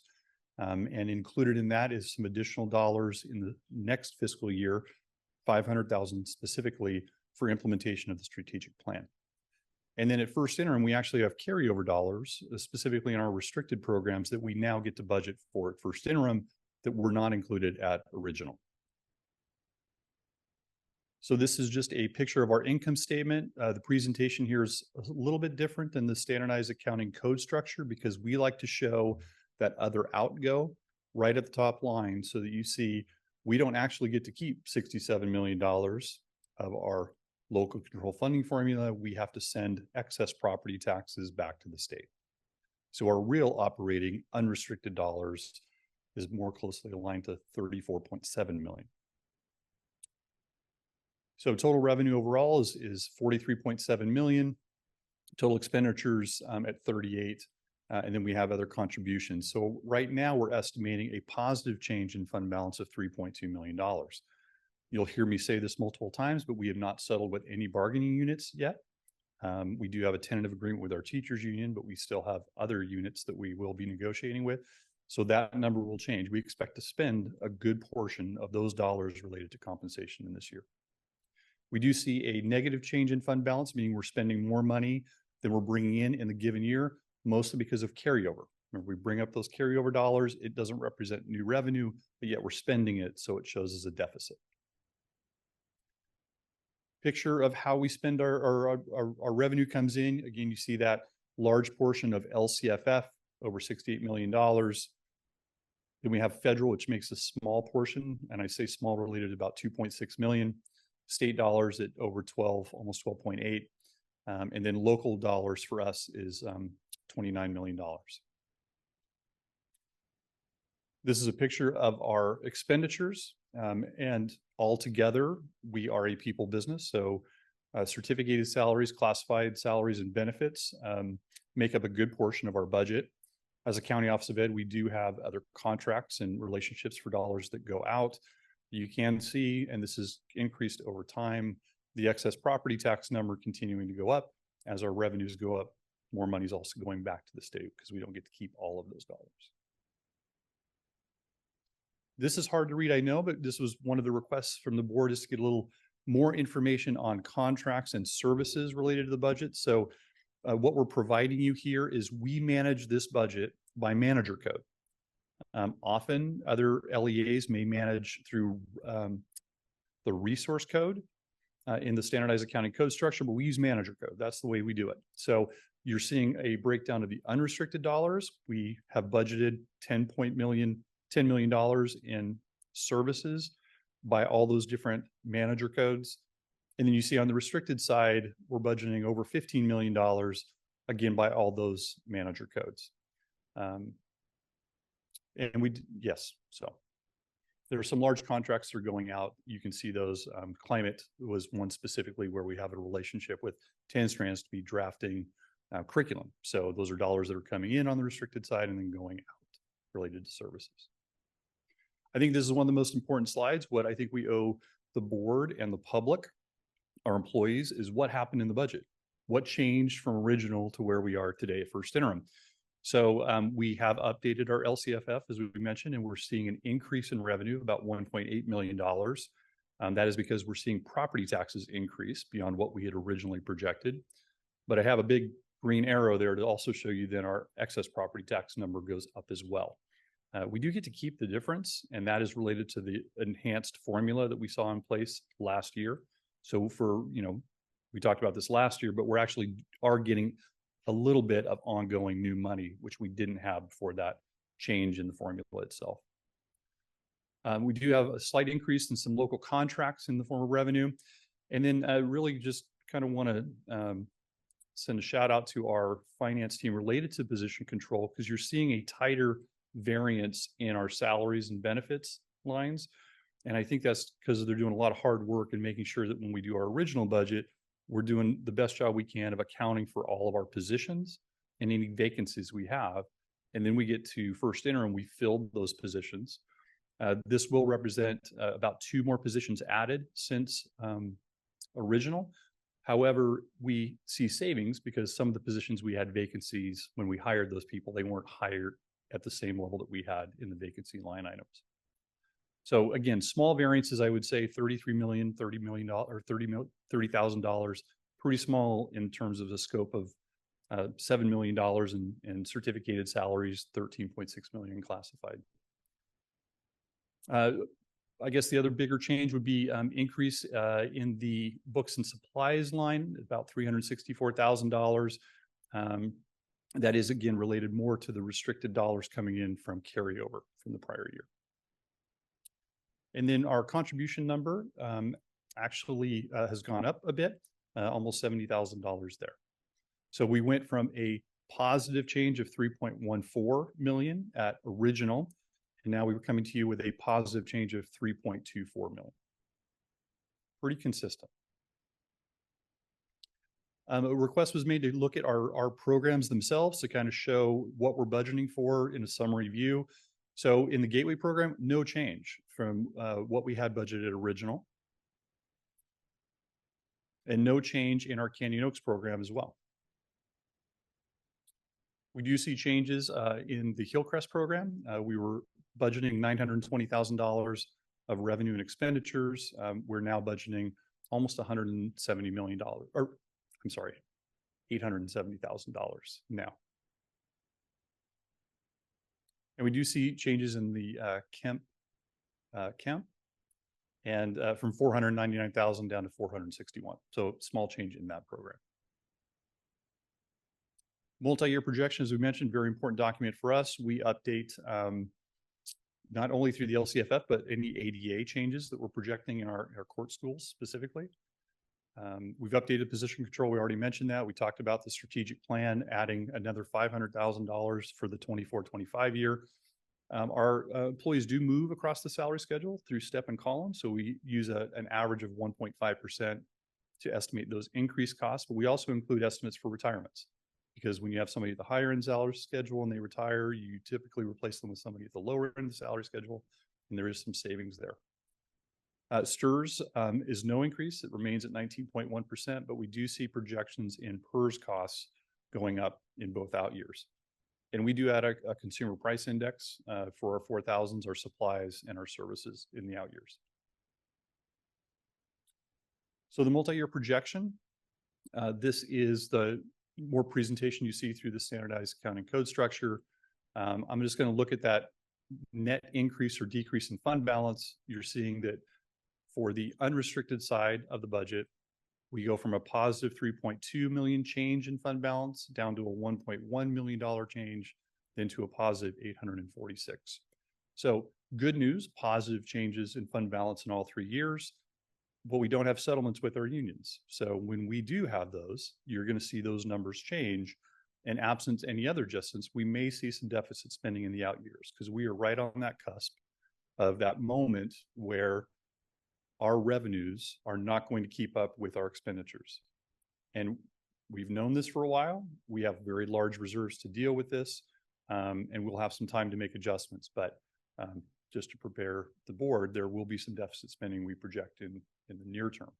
And included in that is some additional dollars in the next fiscal year, $500,000 specifically for implementation of the strategic plan. And then at first interim, we actually have carryover dollars, specifically in our restricted programs that we now get to budget for at first interim that were not included at original. So this is just a picture of our income statement. The presentation here is a little bit different than the standardized accounting code structure because we like to show that other outgo right at the top line so that you see we don't actually get to keep $67 million of our local control funding formula. We have to send excess property taxes back to the state. So our real operating unrestricted dollars is more closely aligned to 34.7 million. So total revenue overall is 43.7 million. Total expenditures at 38. And then we have other contributions. So right now we're estimating a positive change in fund balance of $3.2 million. You'll hear me say this multiple times, but we have not settled with any bargaining units yet. We do have a tentative agreement with our teachers union, but we still have other units that we will be negotiating with. So that number will change. We expect to spend a good portion of those dollars related to compensation in this year. We do see a negative change in fund balance, meaning we're spending more money than we're bringing in the given year, mostly because of carryover. Remember, we bring up those carryover dollars. It doesn't represent new revenue, but yet we're spending it, so it shows as a deficit. Picture of how we spend our revenue comes in. Again, you see that large portion of LCFF, over $68 million. Then we have federal, which makes a small portion, and I say small related to about 2.6 million. State dollars at over 12, almost 12.8. And then local dollars for us is $29 million. This is a picture of our expenditures, and altogether we are a people business. So certificated salaries, classified salaries, and benefits make up a good portion of our budget. As a county office of ed, we do have other contracts and relationships for dollars that go out. You can see, and this is increased over time, the excess property tax number continuing to go up. As our revenues go up, more money is also going back to the state because we don't get to keep all of those dollars. This is hard to read, I know, but this was one of the requests from the board is to get a little more information on contracts and services related to the budget. So what we're providing you here is we manage this budget by manager code. Often other LEAs may manage through the resource code in the standardized accounting code structure, but we use manager code. That's the way we do it. So you're seeing a breakdown of the unrestricted dollars. We have budgeted $10 million in services by all those different manager codes. And then you see on the restricted side, we're budgeting over $15 million, again, by all those manager codes. Yes, so there are some large contracts that are going out. You can see those. Climate was one specifically where we have a relationship with 10 Strands to be drafting curriculum. So those are dollars that are coming in on the restricted side and then going out related to services. I think this is one of the most important slides. What I think we owe the board and the public, our employees, is what happened in the budget. What changed from original to where we are today at first interim. So we have updated our LCFF, as we mentioned, and we're seeing an increase in revenue of about $1.8 million. That is because we're seeing property taxes increase beyond what we had originally projected. But I have a big green arrow there to also show you then our excess property tax number goes up as well. We do get to keep the difference, and that is related to the enhanced formula that we saw in place last year. So for, we talked about this last year, but we're actually getting a little bit of ongoing new money, which we didn't have before that change in the formula itself. We do have a slight increase in some local contracts in the form of revenue. And then I really just kind of want to send a shout out to our finance team related to position control, because you're seeing a tighter variance in our salaries and benefits lines. And I think that's because they're doing a lot of hard work and making sure that when we do our original budget, we're doing the best job we can of accounting for all of our positions and any vacancies we have. And then we get to first interim, we filled those positions. This will represent about 2 more positions added since original. However, we see savings because some of the positions we had vacancies when we hired those people, they weren't hired at the same level that we had in the vacancy line items. So again, small variances, I would say $33 million, $30 million, or $30,000, pretty small in terms of the scope of $7 million in certificated salaries, $13.6 million in classified. I guess the other bigger change would be increase in the books and supplies line, about $364,000. That is again related more to the restricted dollars coming in from carryover from the prior year. And then our contribution number actually has gone up a bit, almost $70,000 there. So we went from a positive change of 3.14 million at original, and now we were coming to you with a positive change of 3.24 million. Pretty consistent. A request was made to look at our programs themselves to kind of show what we're budgeting for in a summary view. So in the Gateway program, no change from what we had budgeted original. And no change in our Canyon Oaks program as well. We do see changes in the Hillcrest program. We were budgeting $920,000 of revenue and expenditures. We're now budgeting almost $170 million, or I'm sorry, $870,000 now. And we do see changes in the Kemp and from 499,000 down to 461. So small change in that program. Multi-year projection, as we mentioned, very important document for us. We update not only through the LCFF, but any ADA changes that we're projecting in our court schools specifically. We've updated position control. We already mentioned that. We talked about the strategic plan, adding another $500,000 for the 24-25 year. Our employees do move across the salary schedule through step and column. So we use an average of 1.5% to estimate those increased costs, but we also include estimates for retirements. Because when you have somebody at the higher end salary schedule and they retire, you typically replace them with somebody at the lower end of the salary schedule, and there is some savings there. STRS is no increase. It remains at 19.1%, but we do see projections in PERS costs going up in both out years. And we do add a consumer price index for our 4000s, our supplies, and our services in the out years. So the multi-year projection, this is the more presentation you see through the standardized accounting code structure. I'm just going to look at that net increase or decrease in fund balance, you're seeing that for the unrestricted side of the budget, we go from a positive 3.2 million change in fund balance down to a $1.1 million change, then to a positive 846. So good news, positive changes in fund balance in all 3 years, but we don't have settlements with our unions. So when we do have those, you're going to see those numbers change. And absent any other adjustments, we may see some deficit spending in the out years because we are right on that cusp of that moment where our revenues are not going to keep up with our expenditures. And we've known this for a while. We have very large reserves to deal with this, and we'll have some time to make adjustments. But just to prepare the board, there will be some deficit spending we project in the near term.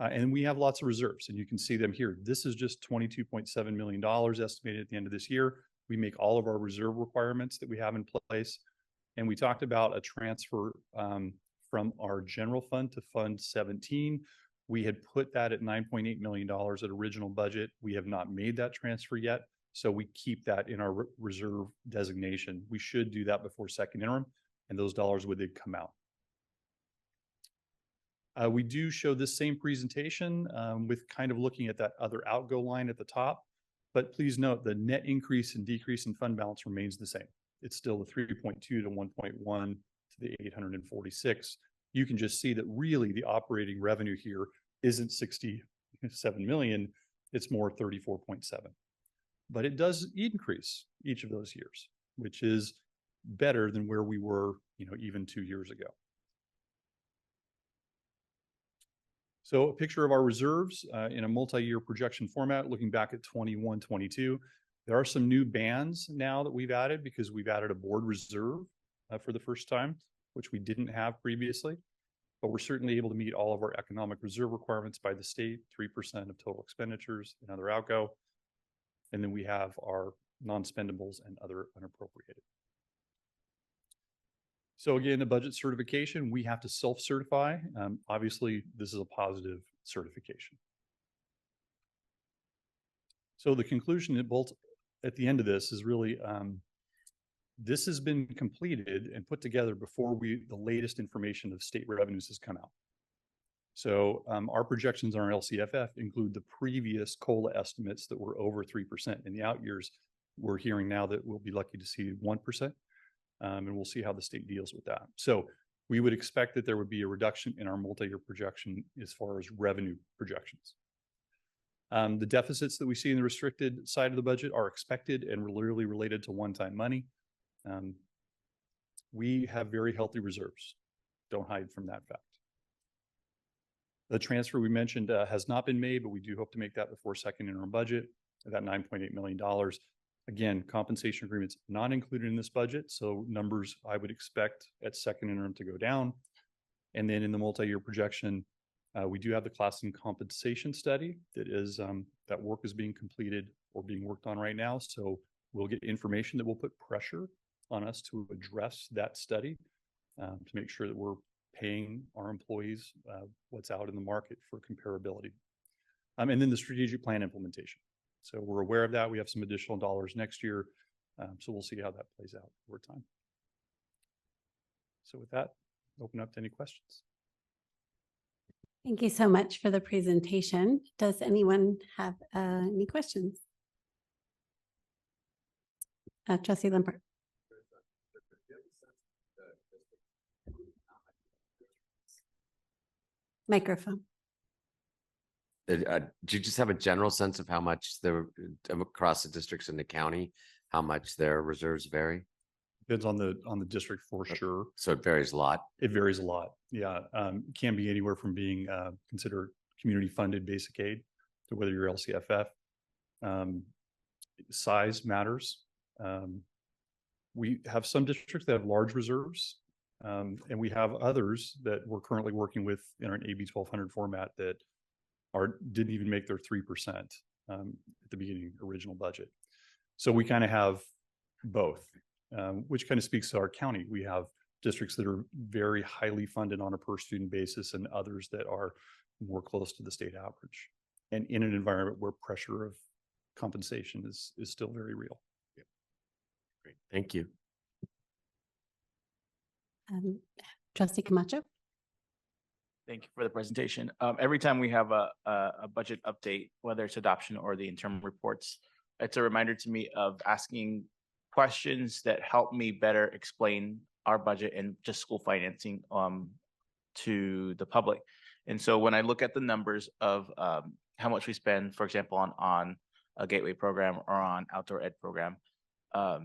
And we have lots of reserves, and you can see them here. This is just $22.7 million estimated at the end of this year. We make all of our reserve requirements that we have in place. And we talked about a transfer from our general fund to Fund 17. We had put that at $9.8 million at original budget. We have not made that transfer yet. So we keep that in our reserve designation. We should do that before second interim, and those dollars would then come out. We do show this same presentation with kind of looking at that other outgo line at the top. But please note the net increase and decrease in fund balance remains the same. It's still the 3.2 to 1.1 to the 846. You can just see that really the operating revenue here isn't 67 million, it's more 34.7. But it does increase each of those years, which is better than where we were, even 2 years ago. So a picture of our reserves in a multi-year projection format, looking back at 21, 22. There are some new bands now that we've added because we've added a board reserve for the first time, which we didn't have previously. But we're certainly able to meet all of our economic reserve requirements by the state, 3% of total expenditures and other outgo. And then we have our non-spendables and other unappropriated. So again, the budget certification, we have to self-certify. Obviously, this is a positive certification. So the conclusion at the end of this is really, this has been completed and put together before the latest information of state revenues has come out. So our projections on our LCFF include the previous COLA estimates that were over 3%. In the out years, we're hearing now that we'll be lucky to see 1%. And we'll see how the state deals with that. So we would expect that there would be a reduction in our multi-year projection as far as revenue projections. The deficits that we see in the restricted side of the budget are expected and literally related to one-time money. We have very healthy reserves. Don't hide from that fact. The transfer we mentioned has not been made, but we do hope to make that before second interim budget, that $9.8 million. Again, compensation agreements not included in this budget. So numbers I would expect at second interim to go down. And then in the multi-year projection, we do have the class and compensation study that work is being completed or being worked on right now. So we'll get information that will put pressure on us to address that study to make sure that we're paying our employees what's out in the market for comparability. And then the strategic plan implementation. So we're aware of that. We have some additional dollars next year. So we'll see how that plays out over time. So with that, open up to any questions. Thank you so much for the presentation. Does anyone have any questions? Trustee Limpert. Microphone. Do you just have a general sense of how much across the districts in the county, how much their reserves vary? Depends on the district for sure. So it varies a lot. It varies a lot. Yeah. It can be anywhere from being considered community funded basic aid to whether you're LCFF. Size matters. We have some districts that have large reserves. And we have others that we're currently working with in our AB 1200 format that didn't even make their 3% at the beginning original budget. So we kind of have both, which kind of speaks to our county. We have districts that are very highly funded on a per student basis and others that are more close to the state average. And in an environment where pressure of compensation is still very real. Great, thank you. Trustee Camacho? Thank you for the presentation. Every time we have a budget update, whether it's adoption or the interim reports, it's a reminder to me of asking questions that help me better explain our budget and just school financing to the public. And so when I look at the numbers of how much we spend, for example, on a gateway program or on outdoor ed program, I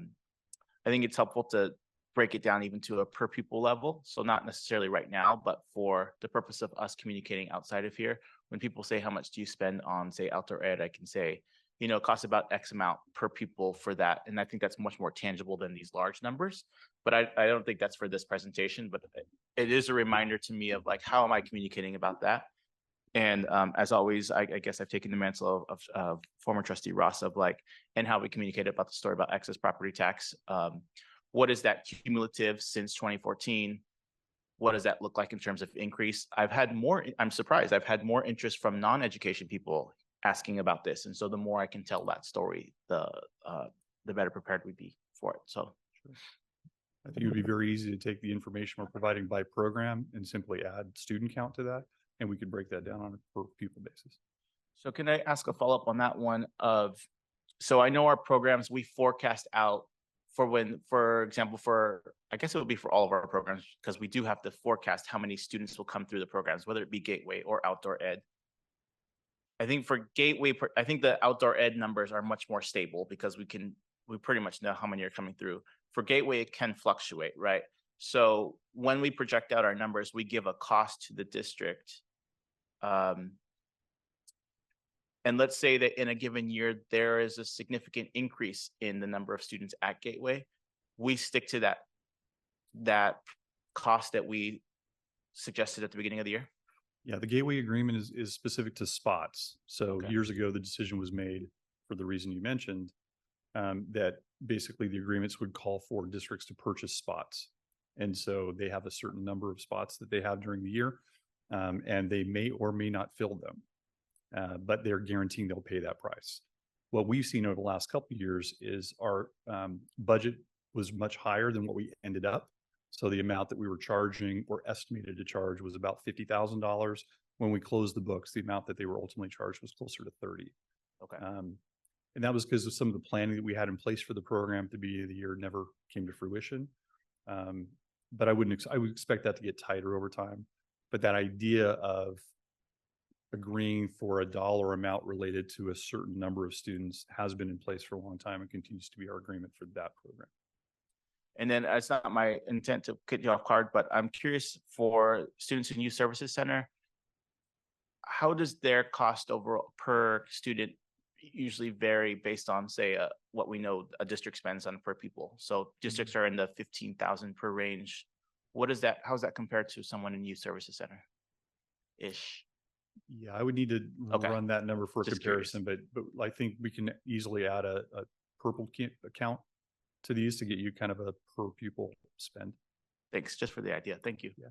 think it's helpful to break it down even to a per pupil level. So not necessarily right now, but for the purpose of us communicating outside of here, when people say, how much do you spend on, say, outdoor ed, I can say, you know, it costs about X amount per pupil for that. And I think that's much more tangible than these large numbers. But I don't think that's for this presentation, but it is a reminder to me of like, how am I communicating about that? And as always, I guess I've taken the mantle of former trustee Ross of like, and how we communicated about the story about excess property tax. What is that cumulative since 2014? What does that look like in terms of increase? I'm surprised, I've had more interest from non-education people asking about this. And so the more I can tell that story, the better prepared we'd be for it. So. I think it would be very easy to take the information we're providing by program and simply add student count to that. And we could break that down on a per pupil basis. So can I ask a follow-up on that one so I know our programs, we forecast out for when, for example, I guess it would be for all of our programs, because we do have to forecast how many students will come through the programs, whether it be Gateway or outdoor ed. I think for Gateway, I think the outdoor ed numbers are much more stable because we pretty much know how many are coming through. For Gateway, it can fluctuate, right? So when we project out our numbers, we give a cost to the district. And let's say that in a given year, there is a significant increase in the number of students at Gateway. We stick to that cost that we suggested at the beginning of the year. Yeah, the Gateway agreement is specific to spots. So Okay. years ago, the decision was made for the reason you mentioned, that basically the agreements would call for districts to purchase spots. And so they have a certain number of spots that they have during the year, and they may or may not fill them. But they're guaranteeing they'll pay that price. What we've seen over the last couple of years is our budget was much higher than what we ended up. So the amount that we were charging or estimated to charge was about $50,000. When we closed the books, the amount that they were ultimately charged was closer to 30. Okay. And that was because of some of the planning that we had in place for the program at the beginning of the year never came to fruition. But I would expect that to get tighter over time. But that idea of agreeing for a dollar amount related to a certain number of students has been in place for a long time and continues to be our agreement for that program. And then it's not my intent to cut you off guard, but I'm curious for students in Youth Services Center, how does their cost overall per student usually vary based on, say, what we know a district spends on per pupil? So districts are in the 15,000 per range. How is that compared to someone in Youth Services Center ish? Yeah, I would need to run that number for a Just comparison, but I think we can easily add a purple account to these to get you kind of a per pupil spend. Thanks, just for the idea. Thank you. Yeah.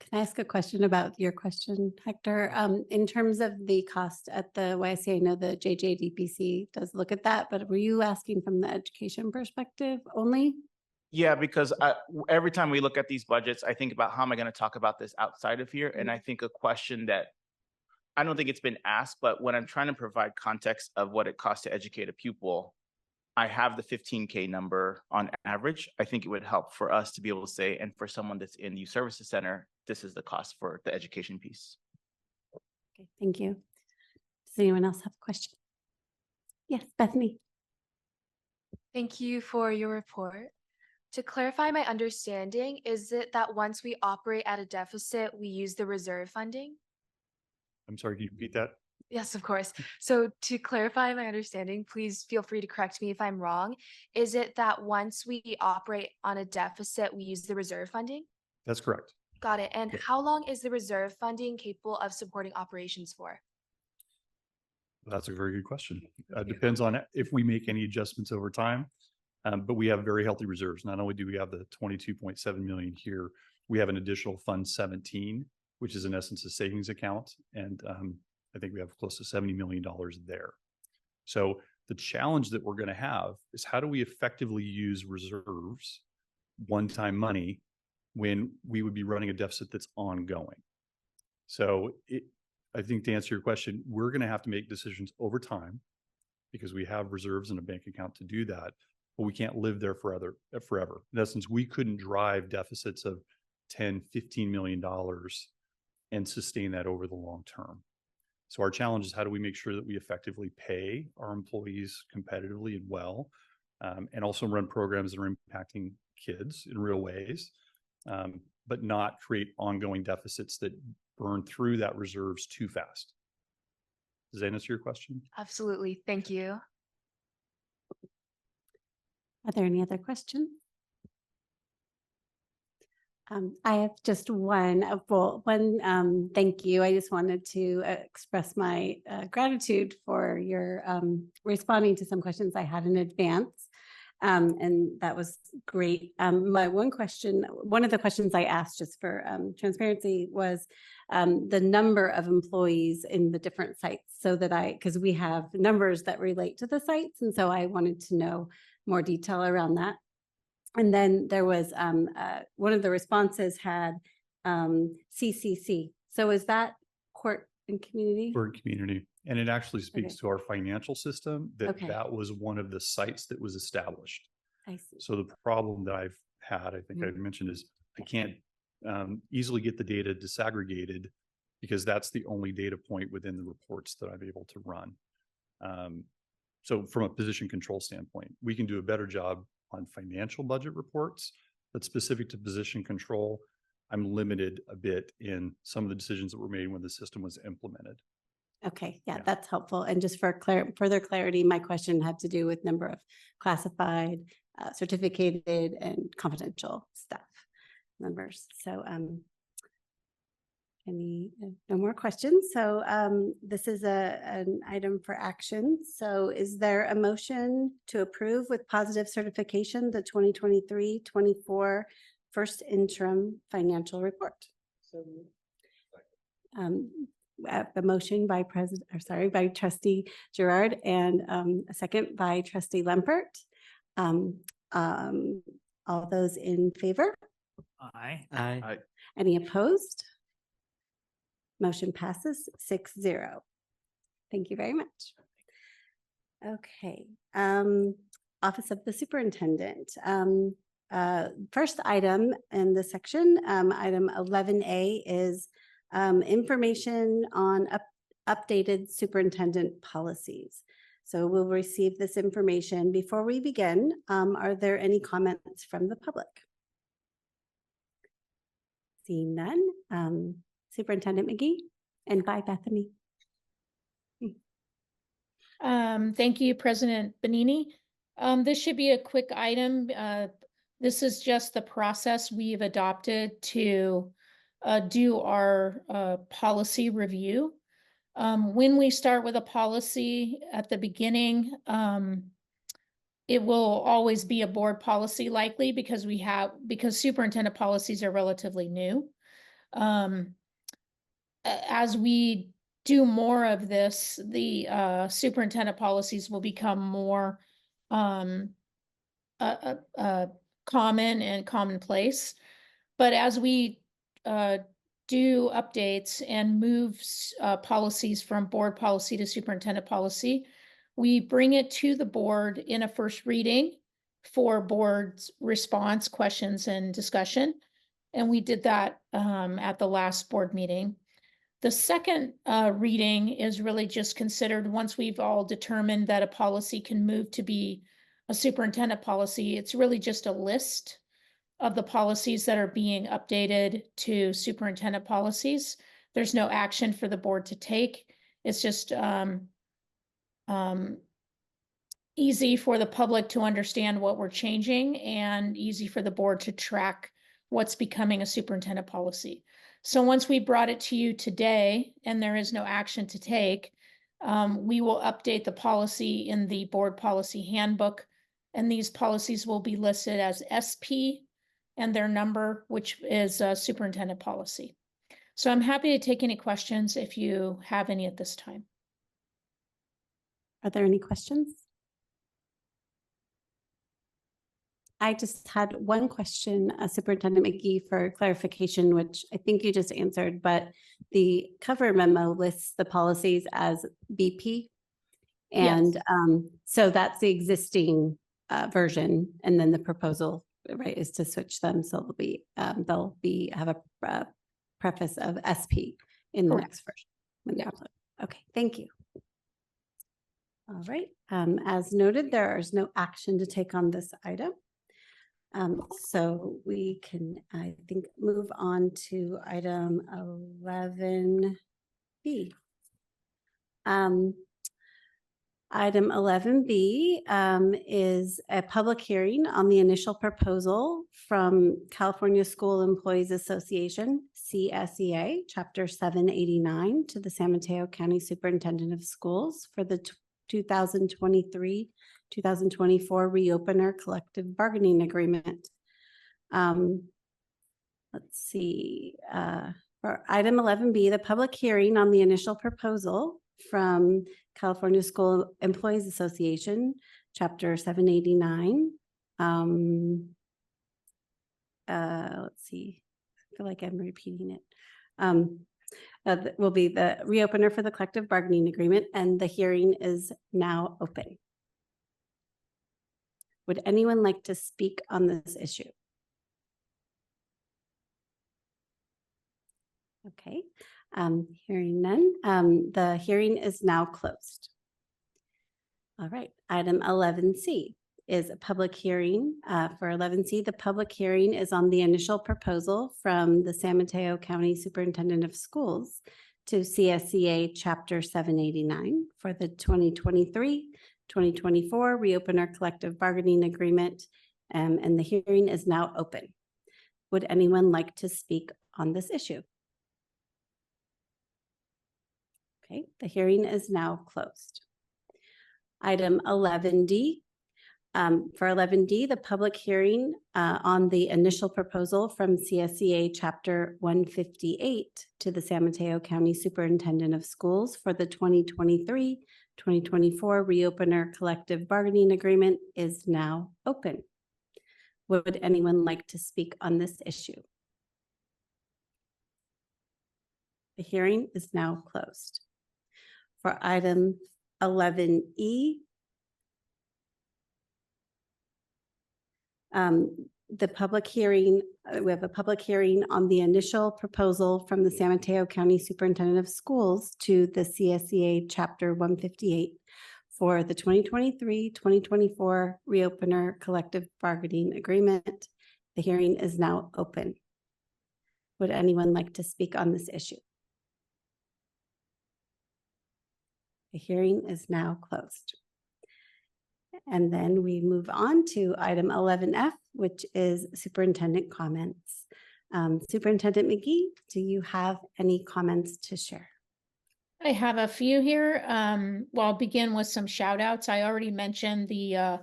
Can I ask a question about your question, Hector? In terms of the cost at the YSC, I know the JJDPC does look at that, but were you asking from the education perspective only? Yeah, because every time we look at these budgets, I think about how am I going to talk about this outside of here? And I think a question that I don't think it's been asked, but when I'm trying to provide context of what it costs to educate a pupil, I have the 15K number on average. I think it would help for us to be able to say, and for someone that's in the Youth Services Center, this is the cost for the education piece. Okay, thank you. Does anyone else have a question? Yes, Bethany. Thank you for your report. To clarify my understanding, is it that once we operate at a deficit, we use the reserve funding? I'm sorry, can you repeat that? Yes, of course. So to clarify my understanding, please feel free to correct me if I'm wrong. Is it that once we operate on a deficit, we use the reserve funding? That's correct. Got it. And Yeah. how long is the reserve funding capable of supporting operations for? That's a very good question. Depends on if we make any adjustments over time. But we have very healthy reserves. Not only do we have the 22.7 million here, we have an additional Fund 17, which is in essence a savings account. And I think we have close to $70 million there. So the challenge that we're going to have is how do we effectively use reserves one-time money when we would be running a deficit that's ongoing. So I think to answer your question, we're going to have to make decisions over time because we have reserves in a bank account to do that, but we can't live there forever. In essence, we couldn't drive deficits of $10, $15 million and sustain that over the long term. So our challenge is how do we make sure that we effectively pay our employees competitively and well, and also run programs that are impacting kids in real ways, but not create ongoing deficits that burn through that reserves too fast. Does that answer your question? Absolutely. Thank you. Are there any other questions? I have just one, thank you. I just wanted to express my gratitude for your responding to some questions I had in advance. And that was great. My one of the questions I asked just for transparency was the number of employees in the different sites so that because we have numbers that relate to the sites. And so I wanted to know more detail around that. And then there was one of the responses had CCC. So is that court and community? For community. And it actually speaks Okay. to our financial system that Okay. that was one of the sites that was established. I see. So the problem that I've had, I think I mentioned, is I can't easily get the data disaggregated because that's the only data point within the reports that I'm able to run. So from a position control standpoint, we can do a better job on financial budget reports, but specific to position control, I'm limited a bit in some of the decisions that were made when the system was implemented. Okay, yeah, Yeah. that's helpful. And just for further clarity, my question had to do with number of classified, certificated, and confidential staff members. So no more questions. So this is an item for action. So is there a motion to approve with positive certification the 2023-24 first interim financial report? A motion by by Trustee Gerard and a second by Trustee Lempert. All those in favor? Aye. Any opposed? Motion passes 6-0. Thank you very much. Okay, Office of the Superintendent. First item in the section, item 11A is information on updated superintendent policies. So we'll receive this information. Before we begin, are there any comments from the public? Seeing none, Superintendent McGee, and bye, Bethany. Thank you, President Benini. This should be a quick item. This is just the process we've adopted to do our policy review. When we start with a policy at the beginning, it will always be a board policy likely because superintendent policies are relatively new. As we do more of this, the superintendent policies will become more common and commonplace. But as we do updates and move policies from board policy to superintendent policy, we bring it to the board in a first reading for board's response, questions, and discussion. And we did that at the last board meeting. The second reading is really just considered once we've all determined that a policy can move to be a superintendent policy. It's really just a list of the policies that are being updated to superintendent policies. There's no action for the board to take. It's just easy for the public to understand what we're changing and easy for the board to track what's becoming a superintendent policy. So once we brought it to you today and there is no action to take, we will update the policy in the board policy handbook, and these policies will be listed as SP and their number, which is a superintendent policy. So I'm happy to take any questions if you have any at this time. Are there any questions? I just had one question, Superintendent McGee, for clarification, which I think you just answered, but the cover memo lists the policies as BP. And so that's the existing version, and then the proposal, right, is to switch them. So they'll have a preface of SP in the Correct. next version. When they upload. Okay, thank you. All right, as noted, there is no action to take on this item. So we can, I think, move on to item 11B. Item 11B is a public hearing on the initial proposal from California School Employees Association, CSEA, Chapter 789, to the San Mateo County Superintendent of Schools for the 2023-2024 Reopener Collective Bargaining Agreement. Let's see. For item 11B, the public hearing on the initial proposal from California School Employees Association, Chapter 789. Let's see. I feel like I'm repeating it. Will be the reopener for the collective bargaining agreement, and the hearing is now open. Would anyone like to speak on this issue? Okay, hearing none, the hearing is now closed. All right, item 11C is a public hearing. For 11C, the public hearing is on the initial proposal from the San Mateo County Superintendent of Schools to CSEA Chapter 789 for the 2023-2024 Reopener Collective Bargaining Agreement, and the hearing is now open. Would anyone like to speak on this issue? Okay, the hearing is now closed. Item 11D. For 11D, the public hearing on the initial proposal from CSEA Chapter 158 to the San Mateo County Superintendent of Schools for the 2023-2024 Reopener Collective Bargaining Agreement is now open. Would anyone like to speak on this issue? The hearing is now closed. For item 11E, the public hearing, we have a public hearing on the initial proposal from the San Mateo County Superintendent of Schools to the CSEA Chapter 158 for the 2023-2024 Reopener Collective Bargaining Agreement. The hearing is now open. Would anyone like to speak on this issue? The hearing is now closed. And then we move on to item 11F, which is superintendent comments. Superintendent McGee, do you have any comments to share? I have a few here. Well, I'll begin with some shout outs. I already mentioned the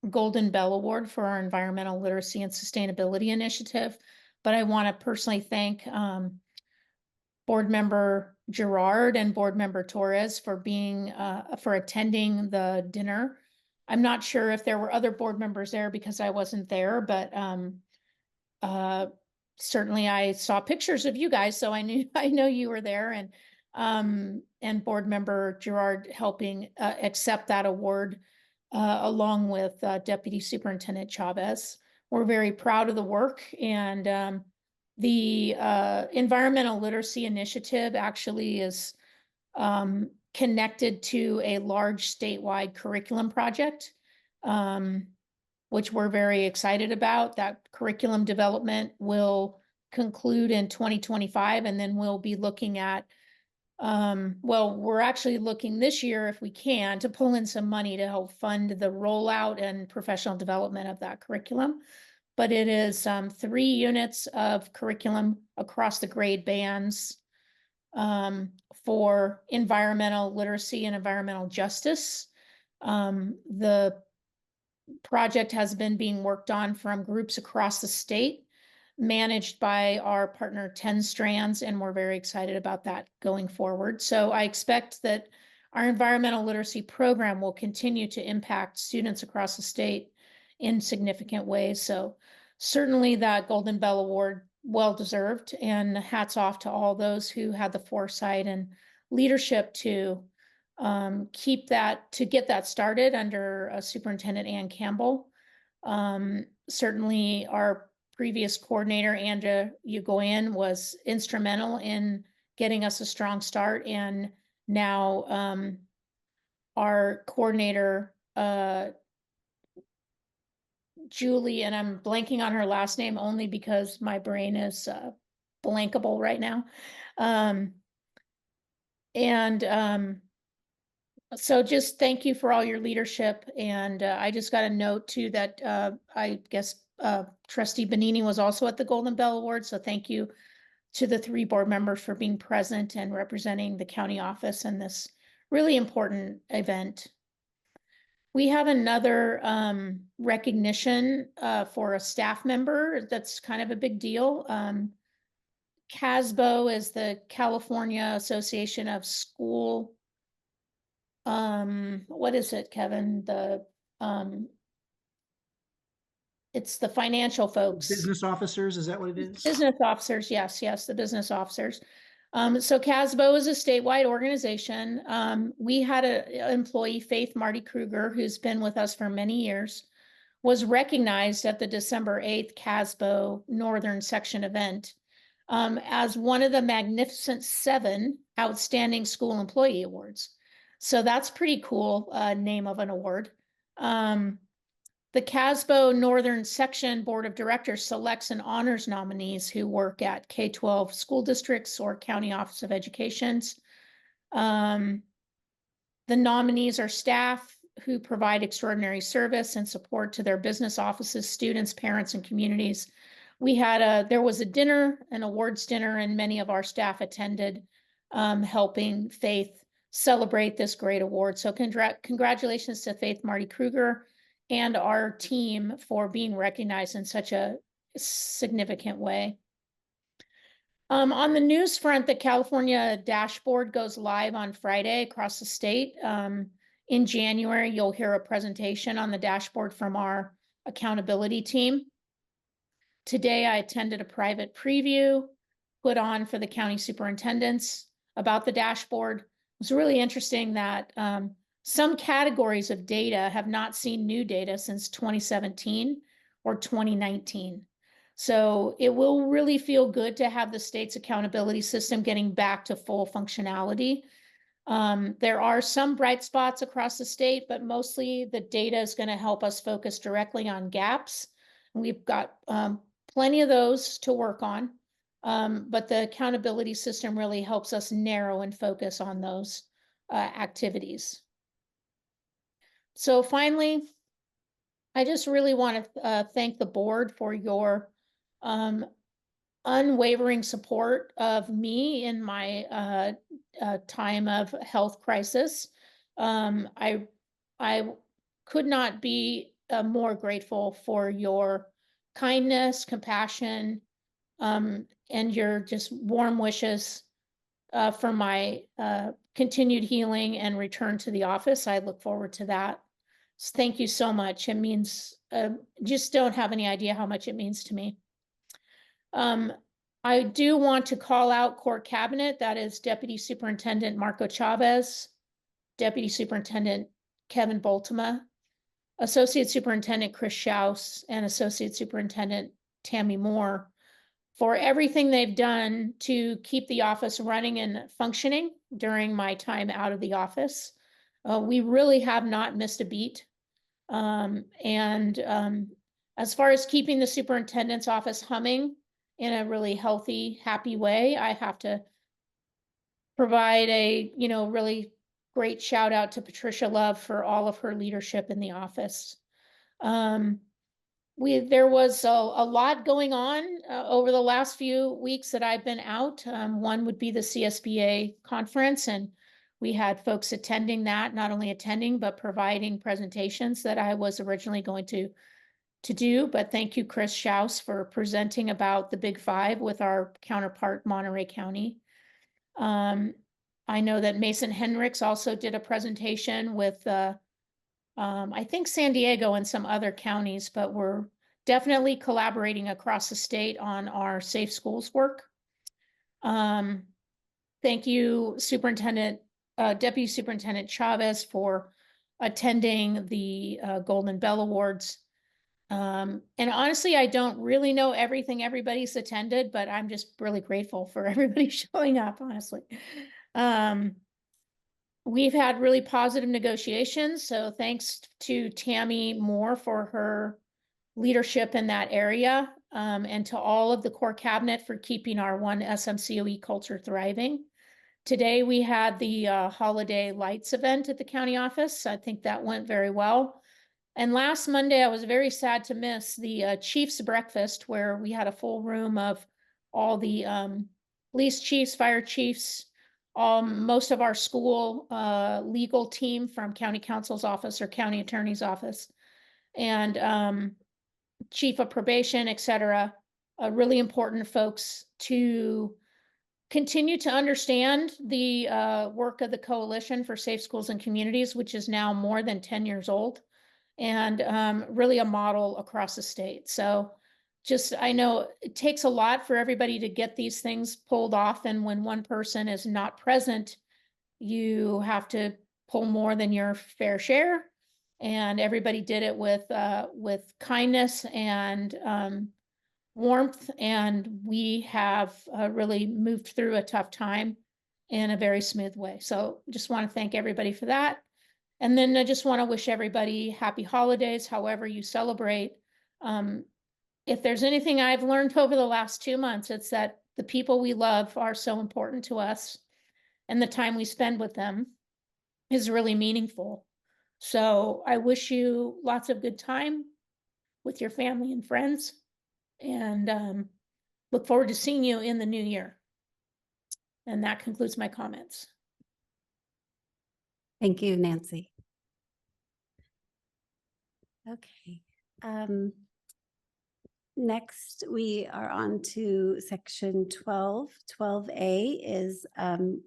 Golden Bell Award for our Environmental Literacy and Sustainability Initiative, but I want to personally thank Board Member Gerard and Board Member Torres for for attending the dinner. I'm not sure if there were other board members there because I wasn't there, but certainly I saw pictures of you guys, so I know you were there, and Board Member Gerard helping accept that award along with Deputy Superintendent Chavez. We're very proud of the work, and the Environmental Literacy Initiative actually is connected to a large statewide curriculum project, which we're very excited about. That curriculum development will conclude in 2025, and then we'll be looking at, well, we're actually looking this year, if we can, to pull in some money to help fund the rollout and professional development of that curriculum. But it is 3 units of curriculum across the grade bands for environmental literacy and environmental justice. The project has been being worked on from groups across the state, managed by our partner 10 Strands, and we're very excited about that going forward. So I expect that our environmental literacy program will continue to impact students across the state in significant ways. So certainly that Golden Bell Award, well deserved, and hats off to all those who had the foresight and leadership to get that started under Superintendent Ann Campbell. Certainly our previous coordinator, Andrea Ugoyan, was instrumental in getting us a strong start. And now our coordinator, Julie, and I'm blanking on her last name only because my brain is blankable right now. So just thank you for all your leadership. And I just got a note too that I guess Trustee Benini was also at the Golden Bell Award. So thank you to the 3 board members for being present and representing the county office in this really important event. We have another recognition for a staff member that's kind of a big deal. CASBO is the California Association of School. What is it, Kevin? It's the financial folks. Business officers, is that what it is? Business officers, yes, the business officers. So CASBO is a statewide organization. We had an employee, Faith Marty Kruger, who's been with us for many years, was recognized at the December 8th CASBO Northern Section event as one of the Magnificent 7 Outstanding School Employee Awards. So that's pretty cool name of an award. The CASBO Northern Section Board of Directors selects and honors nominees who work at K-12 school districts or County Office of Educations. The nominees are staff who provide extraordinary service and support to their business offices, students, parents, and communities. There was a dinner, an awards dinner, and many of our staff attended, helping Faith celebrate this great award. So congratulations to Faith Marty Kruger and our team for being recognized in such a significant way. On the news front, the California dashboard goes live on Friday across the state. In January, you'll hear a presentation on the dashboard from our accountability team. Today, I attended a private preview put on for the county superintendents about the dashboard. It was really interesting that some categories of data have not seen new data since 2017 or 2019. So it will really feel good to have the state's accountability system getting back to full functionality. There are some bright spots across the state, but mostly the data is going to help us focus directly on gaps. We've got plenty of those to work on, but the accountability system really helps us narrow and focus on those activities. So finally, I just really want to thank the board for your unwavering support of me in my time of health crisis. I could not be more grateful for your kindness, compassion, and your just warm wishes for my continued healing and return to the office. I look forward to that. So thank you so much. It means, just don't have any idea how much it means to me. I do want to call out Court Cabinet. That is Deputy Superintendent Marco Chavez, Deputy Superintendent Kevin Boltema, Associate Superintendent Chris Schaus, and Associate Superintendent Tammy Moore for everything they've done to keep the office running and functioning during my time out of the office. We really have not missed a beat. As far as keeping the superintendent's office humming in a really healthy, happy way, I have to provide a, really great shout out to Patricia Love for all of her leadership in the office. There was a lot going on over the last few weeks that I've been out. One would be the CSBA conference, and we had folks attending that, not only attending, but providing presentations that I was originally going to do. But thank you, Chris Schaus, for presenting about the Big Five with our counterpart, Monterey County. I know that Mason Hendricks also did a presentation with I think San Diego and some other counties, but we're definitely collaborating across the state on our safe schools work. Thank you, Deputy Superintendent Chavez, for attending the Golden Bell Awards. And honestly, I don't really know everything everybody's attended, but I'm just really grateful for everybody showing up, honestly. We've had really positive negotiations, so thanks to Tammy Moore for her leadership in that area, and to all of the core cabinet for keeping our one SMCOE culture thriving. Today, we had the holiday lights event at the county office. I think that went very well. And last Monday, I was very sad to miss the Chiefs breakfast, where we had a full room of all the police chiefs, fire chiefs, most of our school legal team from county counsel's office or county attorney's office, and chief of probation, et cetera. Really important folks to continue to understand the work of the Coalition for Safe Schools and Communities, which is now more than 10 years old, and really a model across the state. So just, I know it takes a lot for everybody to get these things pulled off. And when one person is not present, you have to pull more than your fair share. And everybody did it with kindness and warmth. And we have really moved through a tough time in a very smooth way. So just want to thank everybody for that. And then I just want to wish everybody happy holidays, however you celebrate. If there's anything I've learned over the last 2 months, it's that the people we love are so important to us, and the time we spend with them is really meaningful. So I wish you lots of good time with your family and friends, and look forward to seeing you in the new year. And that concludes my comments. Thank you, Nancy. Okay. Next, we are on to section 12. 12A is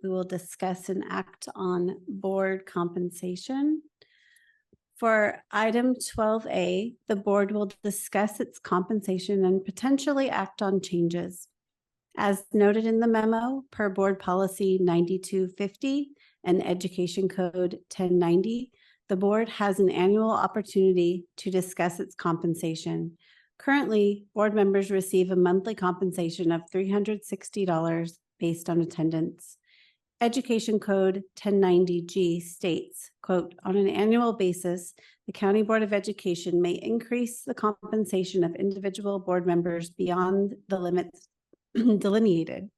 we will discuss and act on board compensation. For item 12A, the board will discuss its compensation and potentially act on changes. As noted in the memo, per board policy 9250 and education code 1090, the board has an annual opportunity to discuss its compensation. Currently, board members receive a monthly compensation of $360 based on attendance. Education Code 1090G states, quote, "On an annual basis, the County Board of Education may increase the compensation of individual board members beyond the limits delineated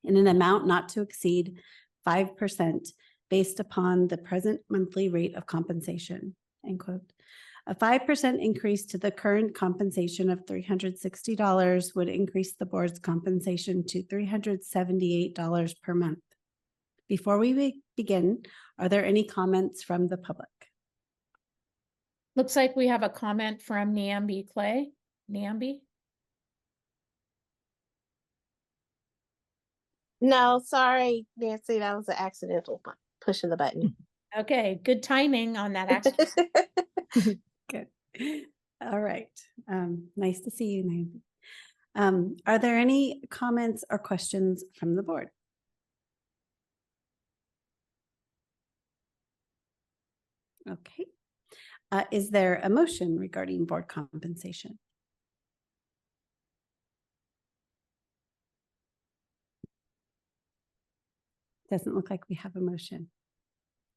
in an amount not to exceed 5% based upon the present monthly rate of compensation," end quote. A 5% increase to the current compensation of $360 would increase the board's compensation to $378 per month. Before we begin, are there any comments from the public? Looks like we have a comment from Niambi Clay. Niambi? No, sorry, Nancy, that was an accidental pushing the button. Okay, good timing on that accident. Good. All right. Nice to see you, Naomi. Are there any comments or questions from the board? Okay. Is there a motion regarding board compensation? Doesn't look like we have a motion.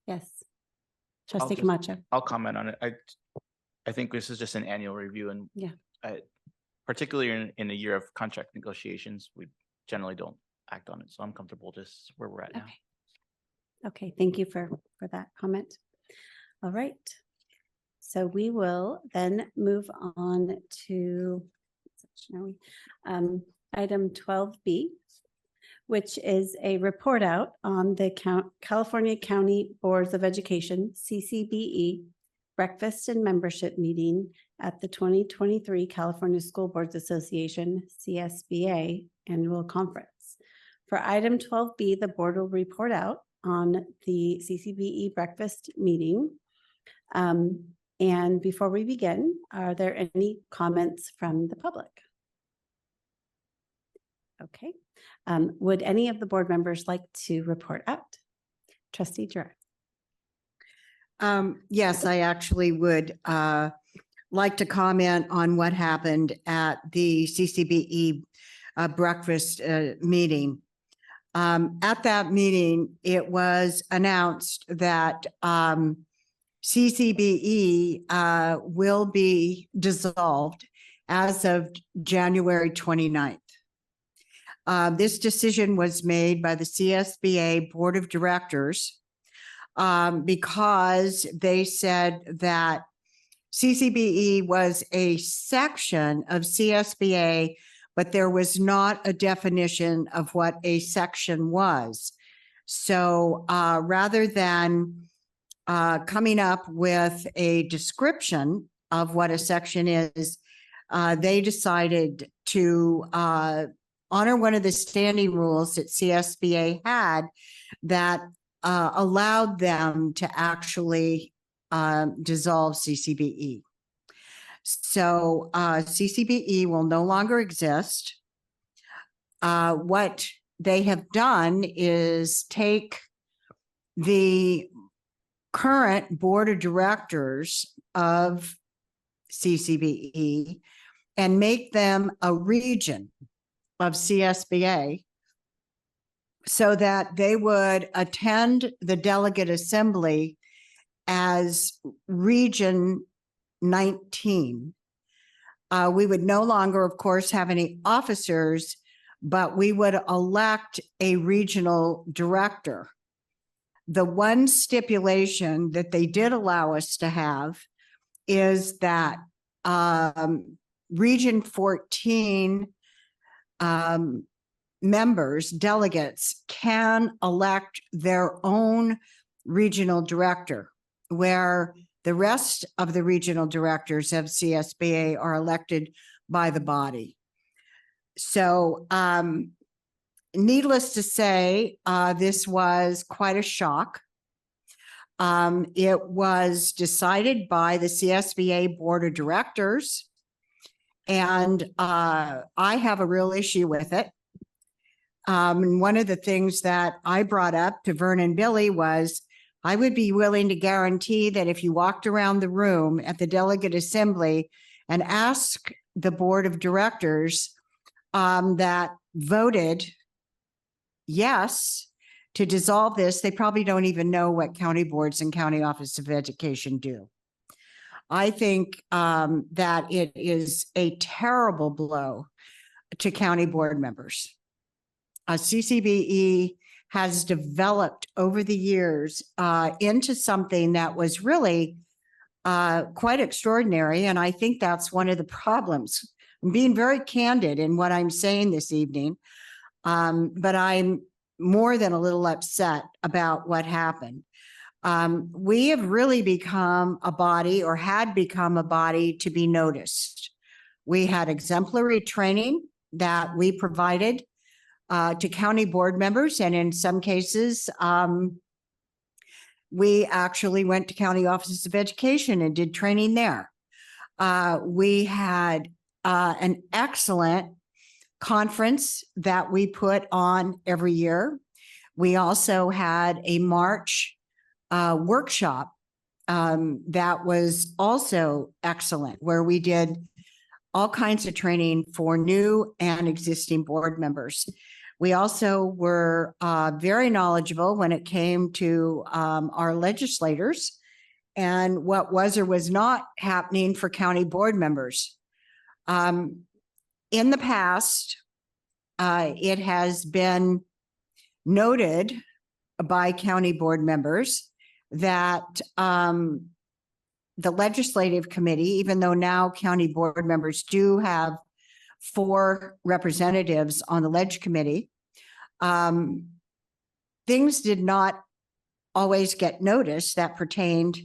Yes. Trustee Camacho. I'll comment on it. I think this is just an annual review, and Yeah. Particularly in a year of contract negotiations, we generally don't act on it. So I'm comfortable just where we're at now. Okay. Okay, thank you for that comment. All right. So we will then move on to item 12B, which is a report out on the California County Boards of Education, CCBE, breakfast and membership meeting at the 2023 California School Boards Association, CSBA, annual conference. For item 12B, the board will report out on the CCBE breakfast meeting. And before we begin, are there any comments from the public? Okay. Would any of the board members like to report out? Trustee Gerard. Yes, I actually would like to comment on what happened at the CCBE breakfast meeting. At that meeting, it was announced that CCBE will be dissolved as of January 29th. This decision was made by the CSBA Board of Directors because they said that CCBE was a section of CSBA, but there was not a definition of what a section was. So rather than coming up with a description of what a section is, they decided to honor one of the standing rules that CSBA had that allowed them to actually dissolve CCBE. So CCBE will no longer exist. What they have done is take the current board of directors of CCBE and make them a region of CSBA so that they would attend the delegate assembly as Region 19. We would no longer, of course, have any officers, but we would elect a regional director. The one stipulation that they did allow us to have is that Region 14 members, delegates, can elect their own regional director, where the rest of the regional directors of CSBA are elected by the body. So needless to say, this was quite a shock. It was decided by the CSBA Board of Directors, and I have a real issue with it. And one of the things that I brought up to Vernon Billy was I would be willing to guarantee that if you walked around the room at the delegate assembly and asked the board of directors that voted yes to dissolve this, they probably don't even know what county boards and county office of education do. I think that it is a terrible blow to county board members. CCBE has developed over the years into something that was really quite extraordinary. And I think that's one of the problems. I'm being very candid in what I'm saying this evening, but I'm more than a little upset about what happened. We have really become a body, or had become a body, to be noticed. We had exemplary training that we provided to county board members. And in some cases, we actually went to county offices of education and did training there. We had an excellent conference that we put on every year. We also had a March workshop that was also excellent, where we did all kinds of training for new and existing board members. We also were very knowledgeable when it came to our legislators and what was or was not happening for county board members. In the past, it has been noted by county board members that the legislative committee, even though now county board members do have 4 representatives on the ledge committee, things did not always get noticed that pertained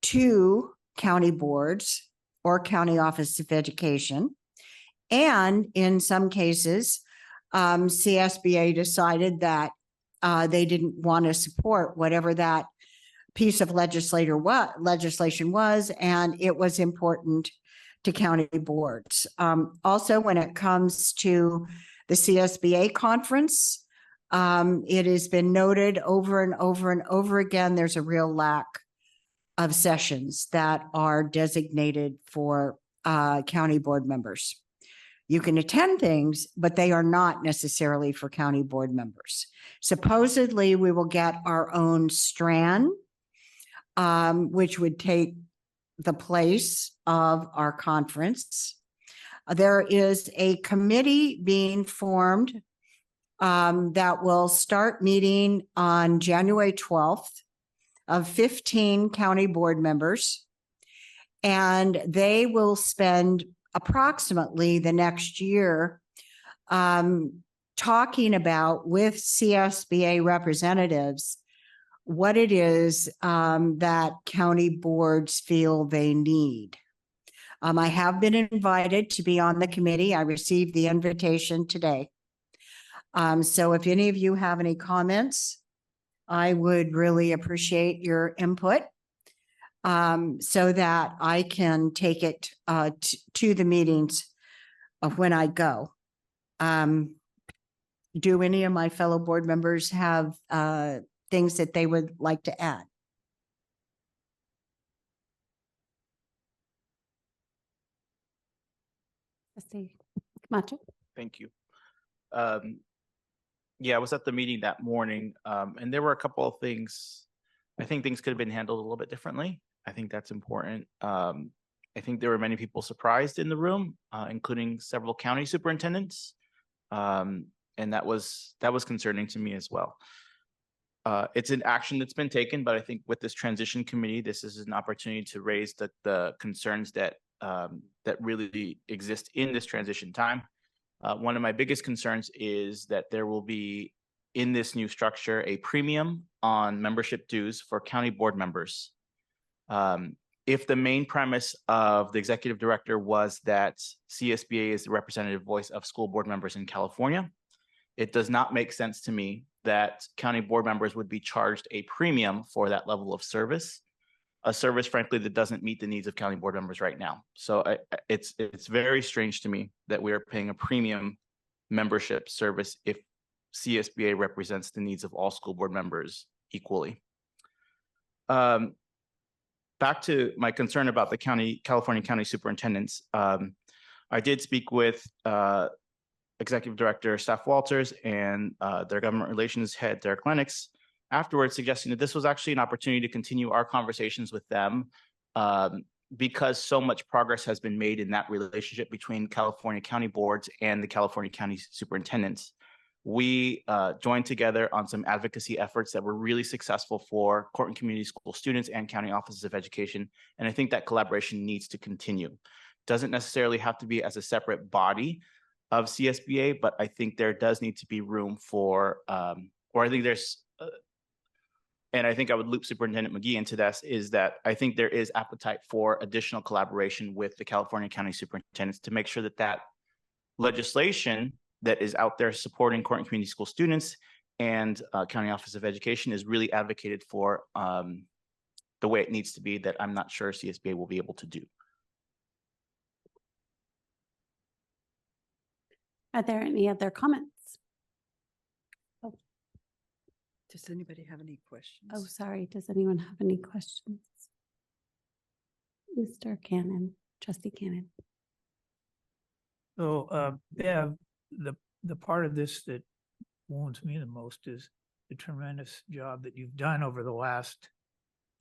to county boards or county office of education. And in some cases, CSBA decided that they didn't want to support whatever that piece of legislation was, and it was important to county boards. Also, when it comes to the CSBA conference, it has been noted over and over and over again, there's a real lack of sessions that are designated for county board members. You can attend things, but they are not necessarily for county board members. Supposedly, we will get our own strand, which would take the place of our conference. There is a committee being formed that will start meeting on January 12th of 15 county board members. And they will spend approximately the next year talking about with CSBA representatives what it is that county boards feel they need. I have been invited to be on the committee. I received the invitation today. So if any of you have any comments, I would really appreciate your input so that I can take it to the meetings of when I go. Do any of my fellow board members have things that they would like to add? Trustee Camacho. Thank you. Yeah, I was at the meeting that morning, and there were a couple of things. I think things could have been handled a little bit differently. I think that's important. I think there were many people surprised in the room, including several county superintendents. And that was concerning to me as well. It's an action that's been taken, but I think with this transition committee, this is an opportunity to raise the concerns that that really exist in this transition time. One of my biggest concerns is that there will be, in this new structure, a premium on membership dues for county board members. If the main premise of the executive director was that CSBA is the representative voice of school board members in California, it does not make sense to me that county board members would be charged a premium for that level of service, a service, frankly, that doesn't meet the needs of county board members right now. So it's very strange to me that we are paying a premium membership service if CSBA represents the needs of all school board members equally. Back to my concern about the California county superintendents. I did speak with Executive Director Steph Walters and their government relations head, Derek Lennox, afterwards, suggesting that this was actually an opportunity to continue our conversations with them because so much progress has been made in that relationship between California county boards and the California county superintendents. We joined together on some advocacy efforts that were really successful for Cortland Community School students and county offices of education. And I think that collaboration needs to continue. Doesn't necessarily have to be as a separate body of CSBA, but I think there does need to be room for, or I think there's, and I think I would loop Superintendent McGee into this, is that I think there is appetite for additional collaboration with the California county superintendents to make sure that that legislation that is out there supporting Cortland Community School students and County Office of Education is really advocated for the way it needs to be, that I'm not sure CSBA will be able to do. Are there any other comments? Does anybody have any questions? Oh, sorry. Does anyone have any questions? Mr. Cannon, Trustee Cannon. So, the part of this that wounds me the most is the tremendous job that you've done over the last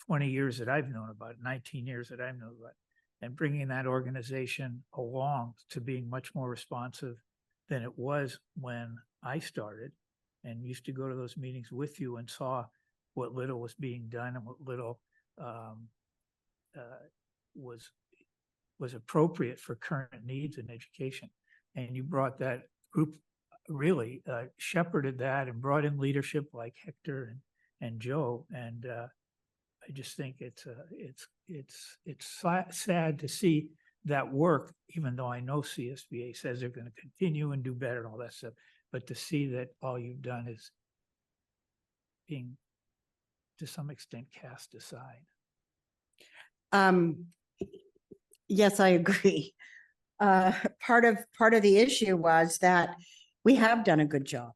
20 years that I've known about, 19 years that I've known about, and bringing that organization along to being much more responsive than it was when I started and used to go to those meetings with you and saw what little was being done and what little was appropriate for current needs in education. And you brought that group, really shepherded that and brought in leadership like Hector and Joe. And I just think it's sad to see that work, even though I know CSBA says they're going to continue and do better and all that stuff. But to see that all you've done is being to some extent cast aside. Yes, I agree. Part of the issue was that we have done a good job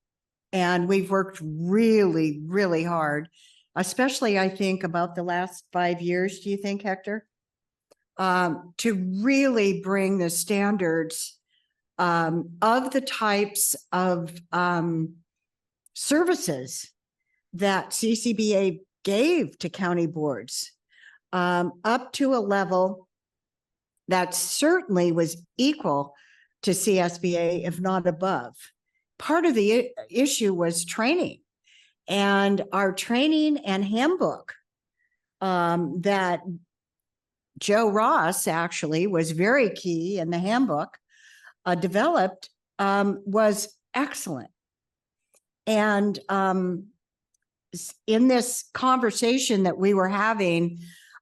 and we've worked really, really hard, especially I think about the last 5 years. Do you think, Hector? To really bring the standards of the types of services that CCBA gave to county boards up to a level that certainly was equal to CSBA, if not above. Part of the issue was training, and our training and handbook that Joe Ross actually was very key in the handbook developed was excellent. And in this conversation that we were having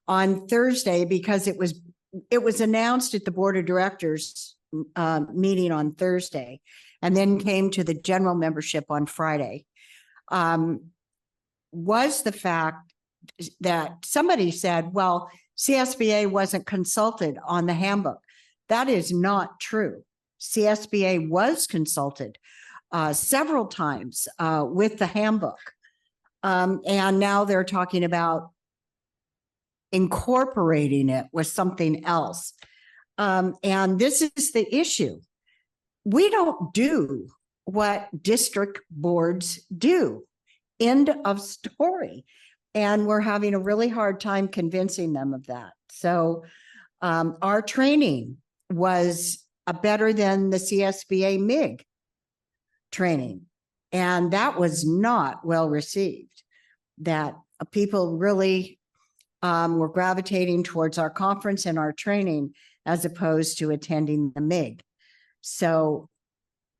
on Thursday, because it was announced at the board of directors meeting on Thursday and then came to the general membership on Friday, was the fact that somebody said, well, CSBA wasn't consulted on the handbook. That is not true. CSBA was consulted several times with the handbook. And now they're talking about incorporating it with something else. And this is the issue. We don't do what district boards do. End of story. And we're having a really hard time convincing them of that. So our training was better than the CSBA MIG training. And that was not well received. That people really were gravitating towards our conference and our training as opposed to attending the MIG. So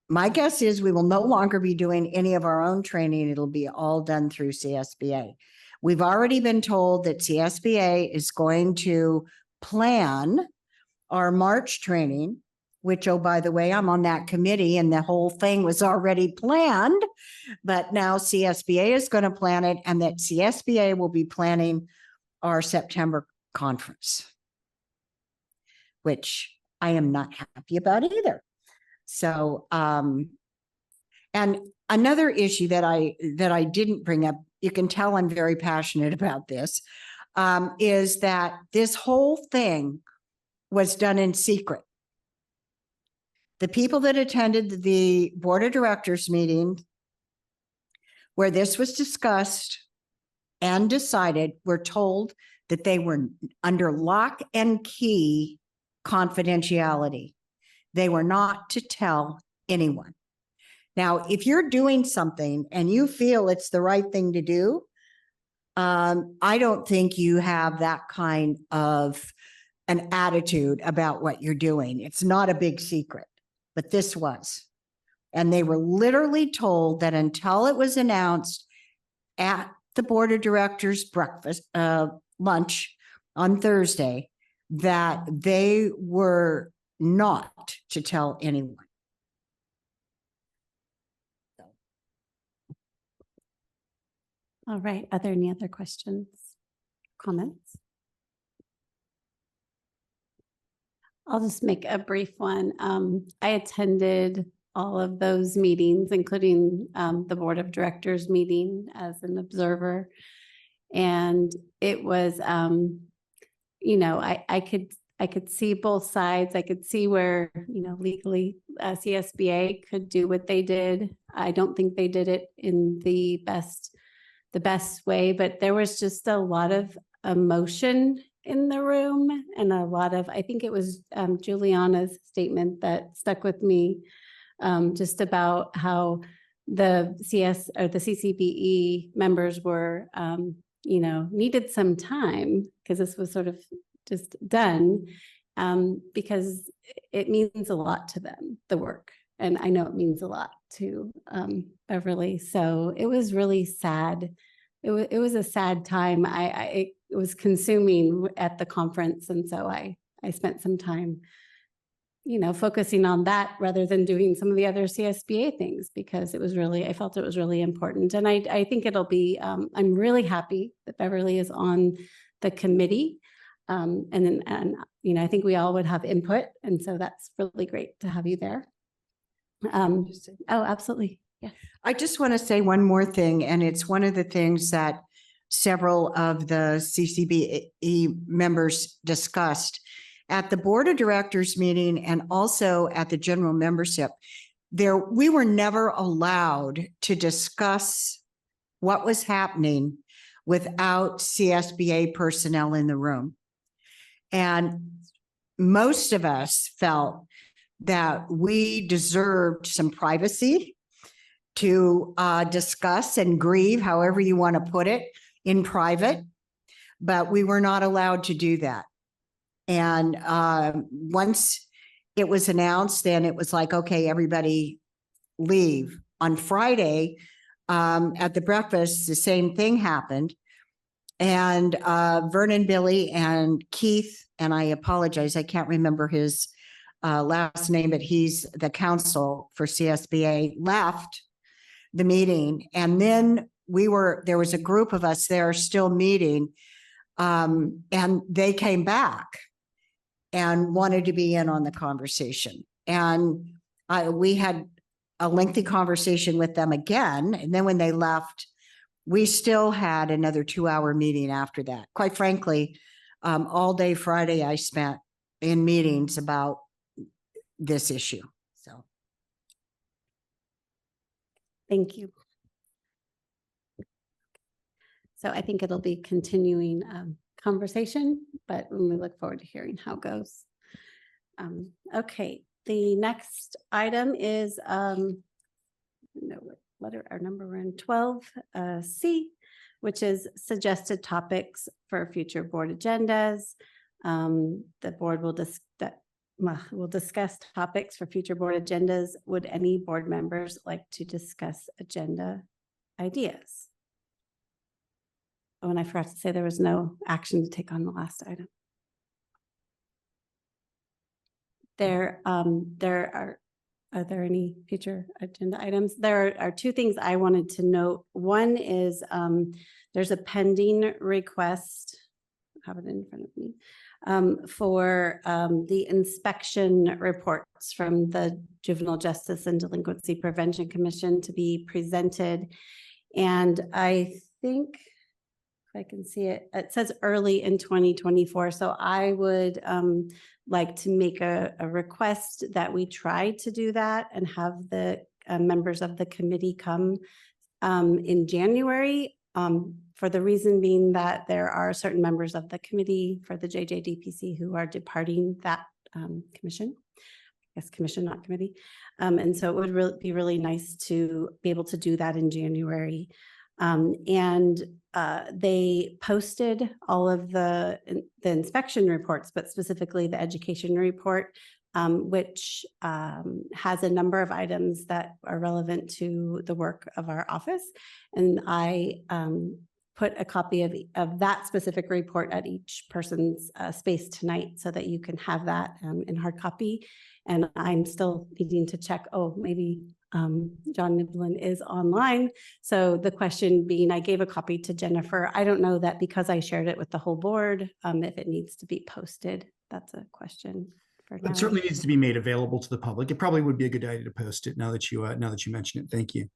my guess is we will no longer be doing any of our own training. It'll be all done through CSBA. We've already been told that CSBA is going to plan our March training, which, oh, by the way, I'm on that committee and the whole thing was already planned, but now CSBA is going to plan it, and that CSBA will be planning our September conference, which I am not happy about either. So, and another issue that I didn't bring up, you can tell I'm very passionate about this, is that this whole thing was done in secret. The people that attended the board of directors meeting where this was discussed and decided were told that they were under lock and key confidentiality. They were not to tell anyone. Now, if you're doing something and you feel it's the right thing to do, I don't think you have that kind of an attitude about what you're doing. It's not a big secret, but this was. And they were literally told that until it was announced at the board of directors breakfast, lunch on Thursday, that they were not to tell anyone. All right. Are there any other questions, comments? I'll just make a brief one. I attended all of those meetings, including the board of directors meeting as an observer. And it was, you know, I could see both sides. I could see where, you know, legally CSBA could do what they did. I don't think they did it in the best way, but there was just a lot of emotion in the room and a lot of, I think it was Juliana's statement that stuck with me, just about how the CCBE members were, you know, needed some time because this was sort of just done, because it means a lot to them, the work. And I know it means a lot to Beverly. So it was really sad. It was a sad time. It was consuming at the conference. And so I spent some time, focusing on that rather than doing some of the other CSBA things, because I felt it was really important. And I think it'll be, I'm really happy that Beverly is on the committee. And I think we all would have input. And so that's really great to have you there. Oh, absolutely. Yeah. I just want to say one more thing, and it's one of the things that several of the CCBE members discussed at the Board of Directors meeting and also at the general membership. We were never allowed to discuss what was happening without CSBA personnel in the room. And most of us felt that we deserved some privacy to discuss and grieve, however you want to put it, in private, but we were not allowed to do that. And once it was announced, then it was like, okay, everybody leave. On Friday, at the breakfast, the same thing happened. And Vernon, Billy, and Keith, and I apologize, I can't remember his last name, but he's the counsel for CSBA, left the meeting. And then there was a group of us there still meeting, and they came back and wanted to be in on the conversation. And we had a lengthy conversation with them again. And then when they left, we still had another 2-hour meeting after that. Quite frankly, all day Friday I spent in meetings about this issue. So. Thank you. So I think it'll be continuing conversation, but we look forward to hearing how it goes. Okay, the next item is our number we're in 12C, which is suggested topics for future board agendas. The board will discuss topics for future board agendas. Would any board members like to discuss agenda ideas? Oh, and I forgot to say there was no action to take on the last item. Are there any future agenda items? There are two things I wanted to note. One is there's a pending request, I have it in front of me, for the inspection reports from the Juvenile Justice and Delinquency Prevention Commission to be presented. And I think, if I can see it, it says early in 2024. So I would like to make a request that we try to do that and have the members of the committee come in January, for the reason being that there are certain members of the committee for the JJDPC who are departing that commission. Yes, commission, not committee. And so it would be really nice to be able to do that in January. They posted all of the inspection reports, but specifically the education report, which has a number of items that are relevant to the work of our office. And I put a copy of that specific report at each person's space tonight so that you can have that in hard copy. And I'm still needing to check, maybe John Niblin is online. So the question being, I gave a copy to Jennifer. I don't know that because I shared it with the whole board, if it needs to be posted. That's a question for now. It certainly needs to be made available to the public. It probably would be a good idea to post it now that you mention it. Thank you.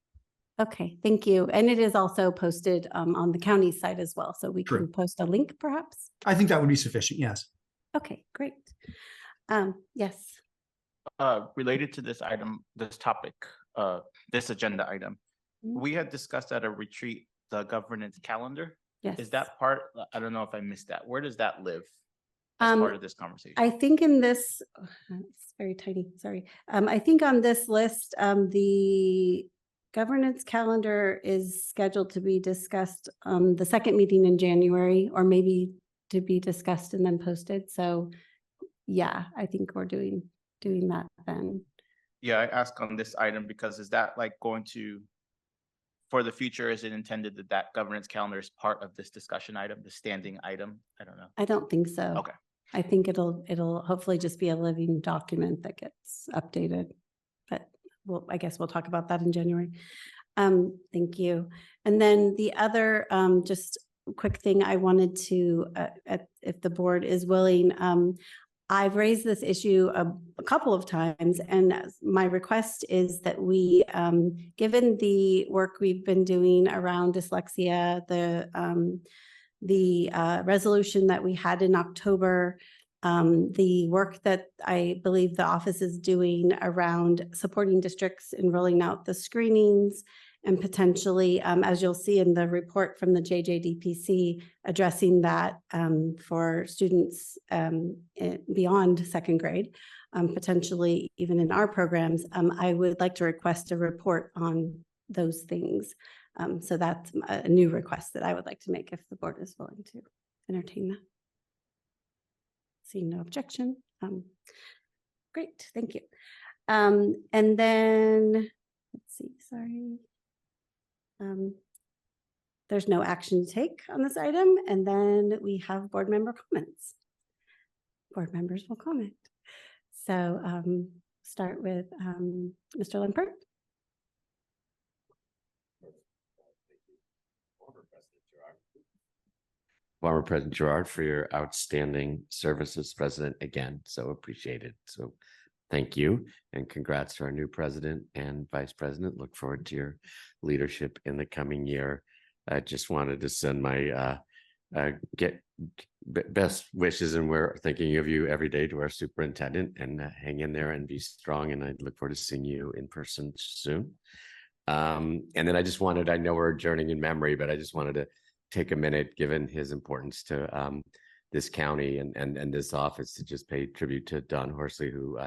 Okay, thank you. And it is also posted on the county site as well. So we can post a link perhaps. I think that would be sufficient. Yes. Okay, great. Yes. Related to this item, this topic, this agenda item, we had discussed at a retreat, the governance calendar. Yes. Is that part, I don't know if I missed that. Where does that live as part of this conversation? I think in this, it's very tiny, sorry. I think on this list, the governance calendar is scheduled to be discussed the second meeting in January, or maybe to be discussed and then posted. So yeah, I think we're doing that then. Yeah, I ask on this item because is that like going to, for the future, is it intended that governance calendar is part of this discussion item, the standing item? I don't know. I don't think so. Okay. I think it'll hopefully just be a living document that gets updated. But I guess we'll talk about that in January. Thank you. And then the other, just quick thing I wanted to, if the board is willing, I've raised this issue a couple of times, and my request is that we, given the work we've been doing around dyslexia, the resolution that we had in October, the work that I believe the office is doing around supporting districts in rolling out the screenings, and potentially, as you'll see in the report from the JJDPC, addressing that for students beyond second grade, potentially even in our programs. I would like to request a report on those things. So that's a new request that I would like to make if the board is willing to entertain that. Seeing no objection. Great, thank you. And then, let's see, sorry. There's no action to take on this item. And then we have board member comments. Board members will comment. So start with Mr. Limpert. Former President Gerard, for your outstanding service as president again. So appreciated. So thank you, and congrats to our new president and vice president. Look forward to your leadership in the coming year. I just wanted to send my best wishes, and we're thinking of you every day, to our superintendent, and hang in there and be strong. And I look forward to seeing you in person soon. And then I know we're adjourning in memory, but I just wanted to take a minute, given his importance to this county and this office, to just pay tribute to Don Horsley, who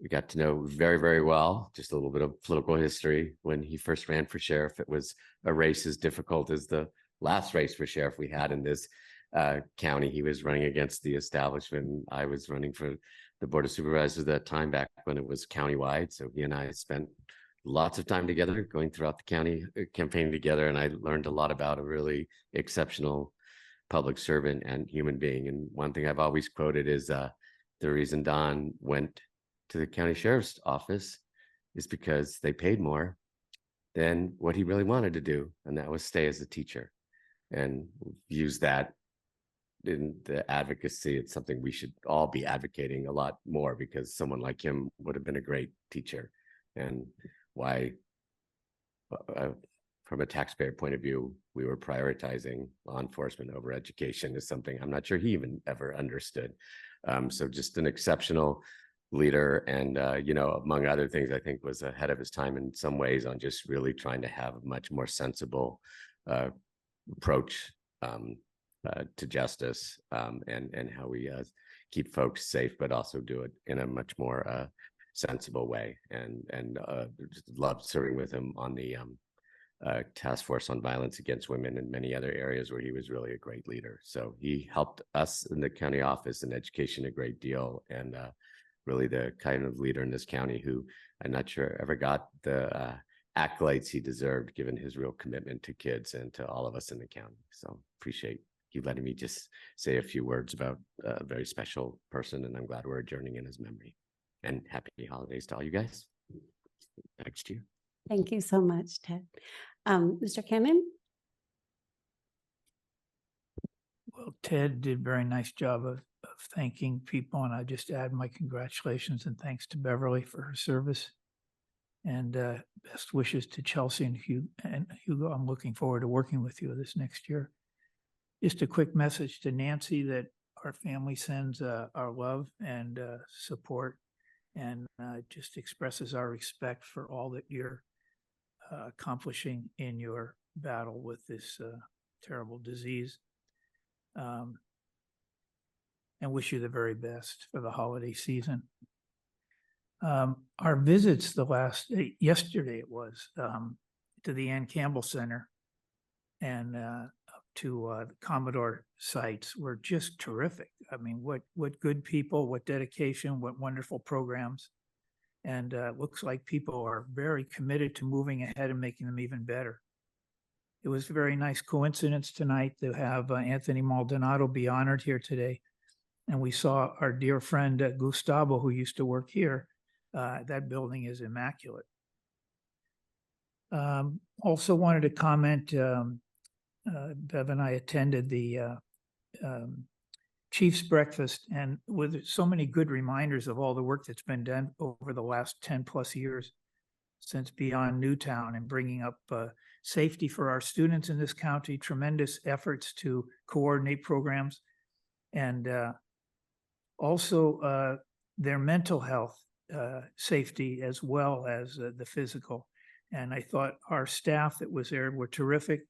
we got to know very, very well. Just a little bit of political history. When he first ran for sheriff, it was a race as difficult as the last race for sheriff we had in this county. He was running against the establishment. I was running for the Board of Supervisors at that time, back when it was countywide. So he and I spent lots of time together, going throughout the county, campaigning together, and I learned a lot about a really exceptional public servant and human being. And one thing I've always quoted is the reason Don went to the county sheriff's office is because they paid more than what he really wanted to do, and that was stay as a teacher. And use that in the advocacy. It's something we should all be advocating a lot more, because someone like him would have been a great teacher. And why, from a taxpayer point of view, we were prioritizing law enforcement over education is something I'm not sure he even ever understood. So just an exceptional leader, and among other things, I think was ahead of his time in some ways on just really trying to have a much more sensible approach to justice, and how we keep folks safe, but also do it in a much more sensible way. And just loved serving with him on the task force on violence against women and many other areas where he was really a great leader. So he helped us in the county office and education a great deal, and really the kind of leader in this county who I'm not sure ever got the accolades he deserved, given his real commitment to kids and to all of us in the county. So appreciate you letting me just say a few words about a very special person, and I'm glad we're adjourning in his memory. And happy holidays to all you guys. Next year. Thank you so much, Ted. Mr. Cannon? Well, Ted did a very nice job of thanking people, and I just add my congratulations and thanks to Beverly for her service. And best wishes to Chelsea and Hugo. I'm looking forward to working with you this next year. Just a quick message to Nancy that our family sends our love and support, and just expresses our respect for all that you're accomplishing in your battle with this terrible disease. And wish you the very best for the holiday season. Our visits yesterday it was, to the Ann Campbell Center and up to the Commodore sites were just terrific. I mean, what good people, what dedication, what wonderful programs. And looks like people are very committed to moving ahead and making them even better. It was a very nice coincidence tonight to have Anthony Maldonado be honored here today. And we saw our dear friend Gustavo, who used to work here. That building is immaculate. Also wanted to comment, Bev and I attended the Chief's Breakfast, and with so many good reminders of all the work that's been done over the last 10+ years since Beyond Newtown and bringing up safety for our students in this county, tremendous efforts to coordinate programs, and also their mental health safety as well as the physical. And I thought our staff that was there were terrific,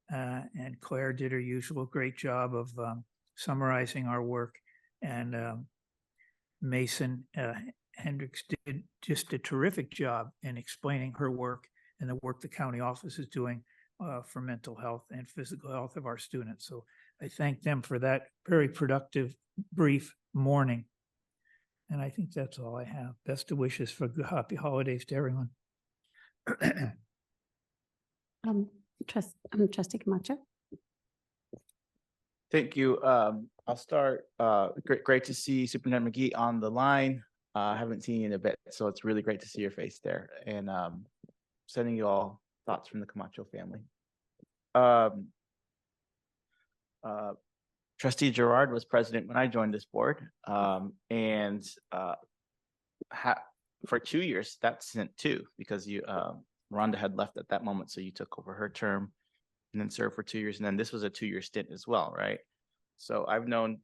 and Claire did her usual great job of summarizing our work, and Mason Hendricks did just a terrific job in explaining her work and the work the county office is doing for mental health and physical health of our students. So I thank them for that very productive, brief morning. And I think that's all I have. Best of wishes for happy holidays to everyone. Trustee Camacho. Thank you. I'll start. Great to see Superintendent McGee on the line. I haven't seen you in a bit, so it's really great to see your face there. And sending you all thoughts from the Camacho family. Trustee Gerard was president when I joined this board, and for 2 years, that's stint too, because you Rhonda had left at that moment, so you took over her term and then served for 2 years, and then this was a 2-year stint as well, right? So I've known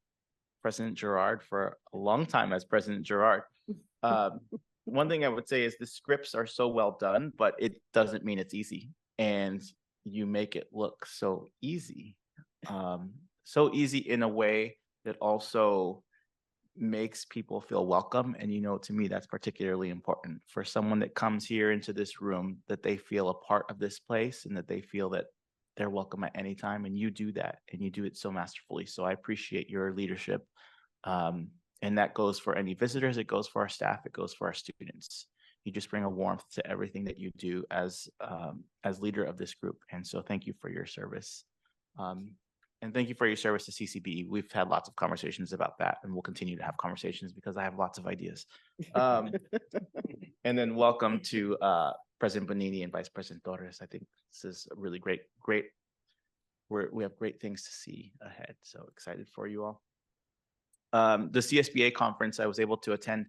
President Gerard for a long time as President Gerard. One thing I would say is the scripts are so well done, but it doesn't mean it's easy, and you make it look so easy. So easy in a way that also makes people feel welcome. And, to me, that's particularly important for someone that comes here into this room, that they feel a part of this place and that they feel that they're welcome at any time. And you do that, and you do it so masterfully. So I appreciate your leadership. And that goes for any visitors. It goes for our staff. It goes for our students. You just bring a warmth to everything that you do as leader of this group. And so thank you for your service. And thank you for your service to CCB. We've had lots of conversations about that, and we'll continue to have conversations because I have lots of ideas. And then welcome to President Bonini and Vice President Torres. I think this is a really great. We have great things to see ahead. So excited for you all. The CSBA conference I was able to attend,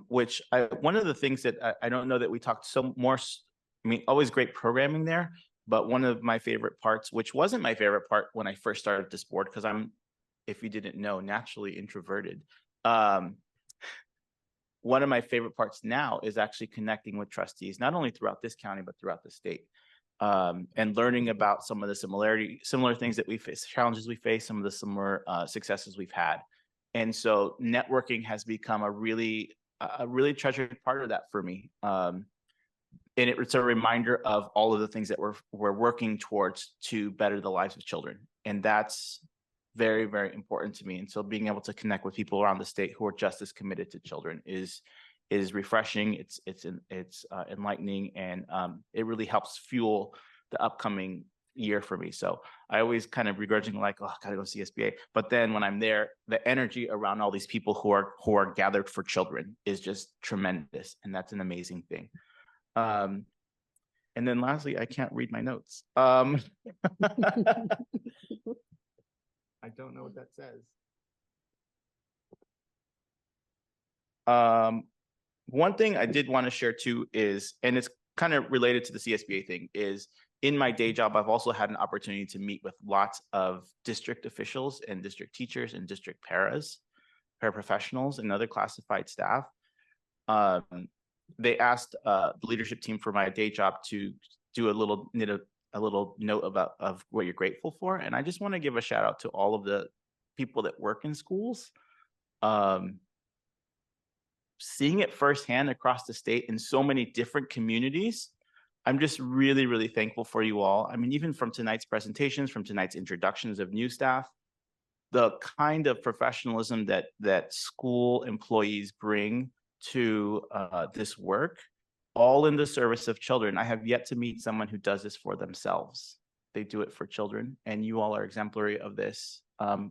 which one of the things that I don't know that we talked always great programming there. But one of my favorite parts, which wasn't my favorite part when I first started this board, because I'm, if you didn't know, naturally introverted. One of my favorite parts now is actually connecting with trustees, not only throughout this county, but throughout the state, and learning about some of the similar things that we face, challenges we face, some of the similar successes we've had. And so networking has become a really treasured part of that for me. And it's a reminder of all of the things that we're working towards to better the lives of children. And that's very, very important to me. And so being able to connect with people around the state who are just as committed to children is refreshing. It's enlightening, and it really helps fuel the upcoming year for me. So I always kind of begrudgingly like, oh, I gotta go CSBA. But then when I'm there, the energy around all these people who are gathered for children is just tremendous. And that's an amazing thing. And then lastly, I can't read my notes. I don't know what that says. One thing I did want to share too is, and it's kind of related to the CSBA thing, is in my day job, I've also had an opportunity to meet with lots of district officials and district teachers and district paraprofessionals and other classified staff. They asked the leadership team for my day job to do a little note of what you're grateful for. And I just want to give a shout out to all of the people that work in schools. Seeing it firsthand across the state in so many different communities, I'm just really, really thankful for you all. I mean, even from tonight's presentations, from tonight's introductions of new staff, the kind of professionalism that school employees bring to this work, all in the service of children. I have yet to meet someone who does this for themselves. They do it for children, and you all are exemplary of this.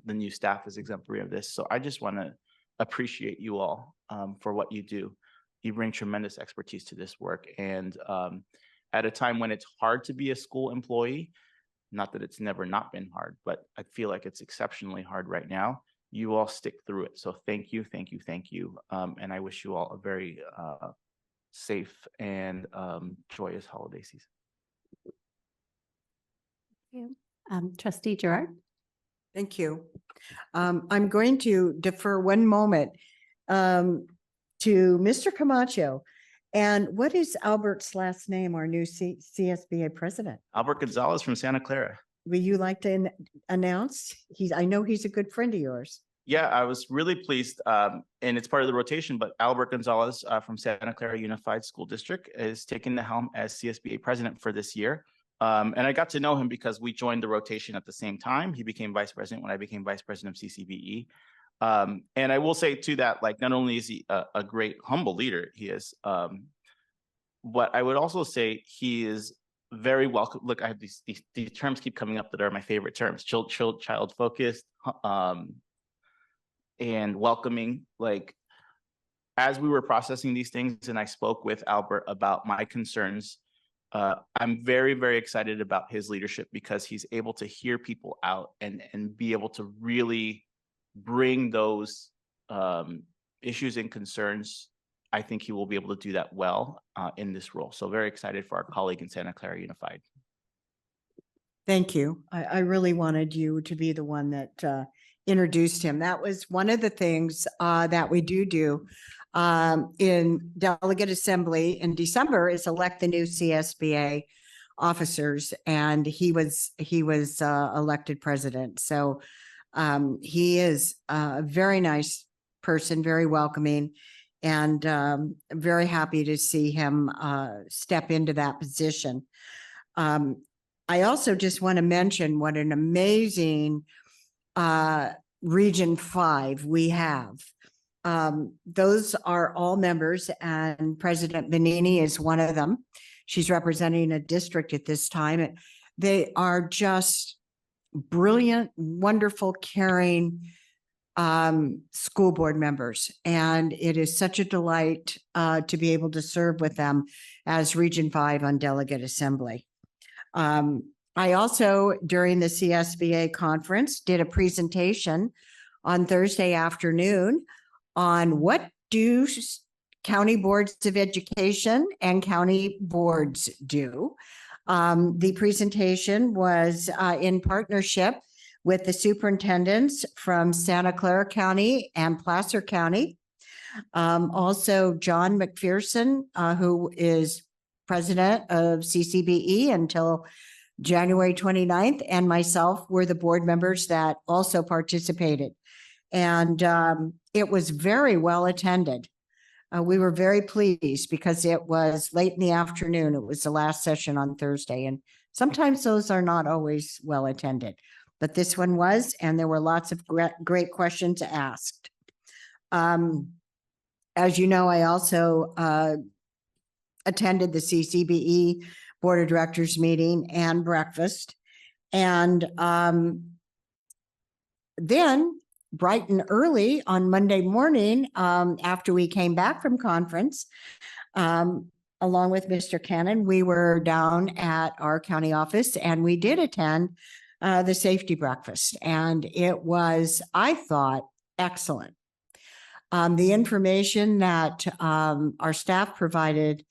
the new staff is exemplary of this. So I just want to appreciate you all for what you do. You bring tremendous expertise to this work. And at a time when it's hard to be a school employee, not that it's never not been hard, but I feel like it's exceptionally hard right now. You all stick through it. So thank you, thank you, thank you. And I wish you all a very safe and joyous holiday season. Trustee Gerard? Thank you. I'm going to defer one moment to Mr. Camacho. And what is Albert's last name, our new CSBA president? Albert Gonzalez from Santa Clara. Would you like to announce? I know he's a good friend of yours. Yeah, I was really pleased, and it's part of the rotation, but Albert Gonzalez from Santa Clara Unified School District is taking the helm as CSBA president for this year. And I got to know him because we joined the rotation at the same time. He became vice president when I became vice president of CCBE. And I will say too that, like, not only is he a great humble leader, he is, but I would also say he is very welcome. Look, I have these terms keep coming up that are my favorite terms: child focused, and welcoming. Like, as we were processing these things, and I spoke with Albert about my concerns, I'm very, very excited about his leadership because he's able to hear people out and be able to really bring those issues and concerns. I think he will be able to do that well in this role. So very excited for our colleague in Santa Clara Unified. Thank you. I really wanted you to be the one that introduced him. That was one of the things that we do in Delegate Assembly in December is elect the new CSBA officers, and he was elected president. So he is a very nice person, very welcoming, and very happy to see him step into that position. I also just want to mention what an amazing Region 5 we have. Those are all members, and President Benini is one of them. She's representing a district at this time. They are just brilliant, wonderful, caring school board members. And it is such a delight to be able to serve with them as Region 5 on Delegate Assembly. I also, during the CSBA conference, did a presentation on Thursday afternoon on what do county boards of education and county boards do. The presentation was in partnership with the superintendents from Santa Clara County and Placer County. Also, John McPherson, who is president of CCBE until January 29th, and myself were the board members that also participated. And it was very well attended. We were very pleased because it was late in the afternoon. It was the last session on Thursday, and sometimes those are not always well attended, but this one was, and there were lots of great questions asked. As you know, I also attended the CCBE Board of Directors meeting and breakfast. And then bright and early on Monday morning, after we came back from conference, along with Mr. Cannon, we were down at our county office and we did attend the safety breakfast. And it was, I thought, excellent. The information that our staff provided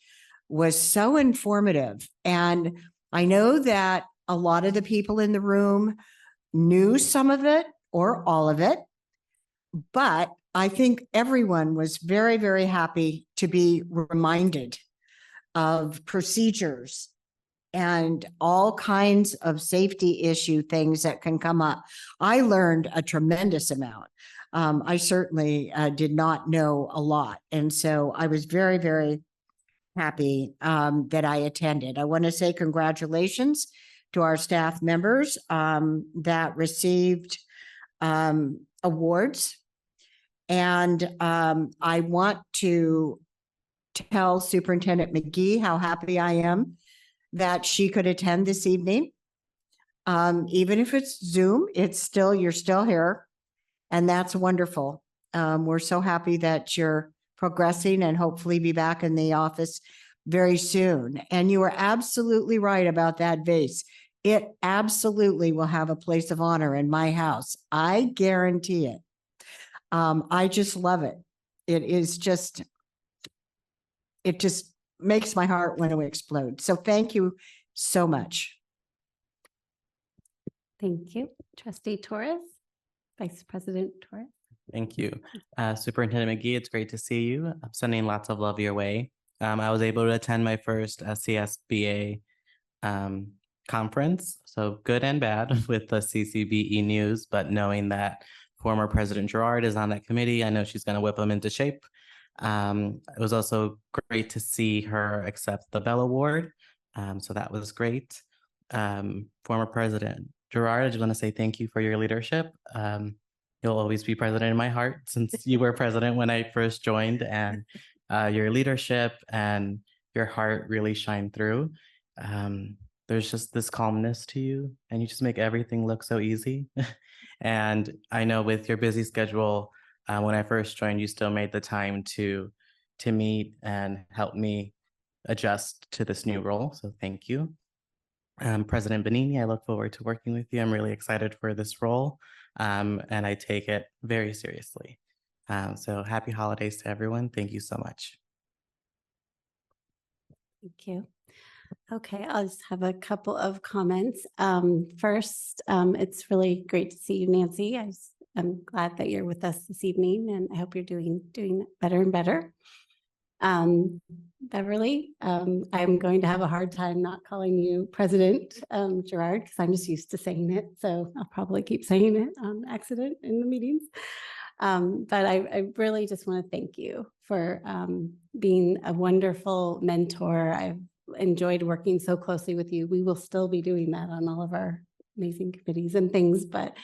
was so informative. And I know that a lot of the people in the room knew some of it or all of it, but I think everyone was very, very happy to be reminded of procedures and all kinds of safety issue things that can come up. I learned a tremendous amount. I certainly did not know a lot. And so I was very, very happy that I attended. I want to say congratulations to our staff members that received awards. And I want to tell Superintendent McGee how happy I am that she could attend this evening. Even if it's Zoom, you're still here. And that's wonderful. We're so happy that you're progressing and hopefully be back in the office very soon. And you are absolutely right about that vase. It absolutely will have a place of honor in my house. I guarantee it. I just love it. It just makes my heart want to explode. So thank you so much. Thank you. Trustee Torres, Vice President Torres. Thank you. Superintendent McGee, it's great to see you. I'm sending lots of love your way. I was able to attend my first CSBA conference, so good and bad with the CCBE news, but knowing that former President Gerard is on that committee, I know she's going to whip them into shape. It was also great to see her accept the Bell Award. So that was great. Former President Gerard, I just want to say thank you for your leadership. You'll always be president in my heart since you were president when I first joined, and your leadership and your heart really shine through. There's just this calmness to you, and you just make everything look so easy. And I know with your busy schedule, when I first joined, you still made the time to meet and help me adjust to this new role. So thank you. President Benigni, I look forward to working with you. I'm really excited for this role, and I take it very seriously. So happy holidays to everyone. Thank you so much. Thank you. Okay, I'll just have a couple of comments. First, it's really great to see you, Nancy. I'm glad that you're with us this evening, and I hope you're doing better and better. Beverly, I'm going to have a hard time not calling you President Gerard, because I'm just used to saying it. So I'll probably keep saying it on accident in the meetings. But I really just want to thank you for being a wonderful mentor. I've enjoyed working so closely with you. We will still be doing that on all of our amazing committees and things, but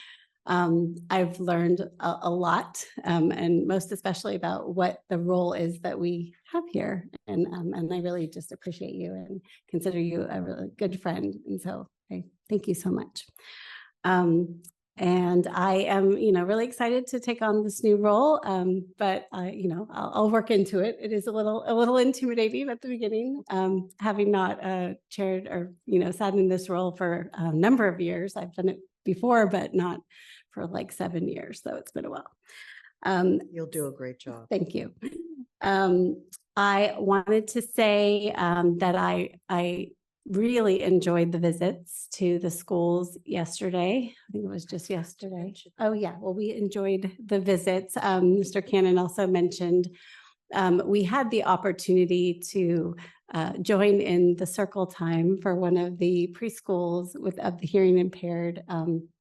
I've learned a lot, and most especially about what the role is that we have here. And I really just appreciate you and consider you a really good friend. And so I thank you so much. And I am, really excited to take on this new role. But I'll work into it. It is a little intimidating at the beginning, having not chaired or, sat in this role for a number of years. I've done it before, but not for like 7 years. So it's been a while. You'll do a great job. Thank you. I wanted to say that I really enjoyed the visits to the schools yesterday. I think it was just yesterday. Oh yeah, well, we enjoyed the visits. Mr. Cannon also mentioned we had the opportunity to join in the circle time for one of the preschools of the hearing impaired,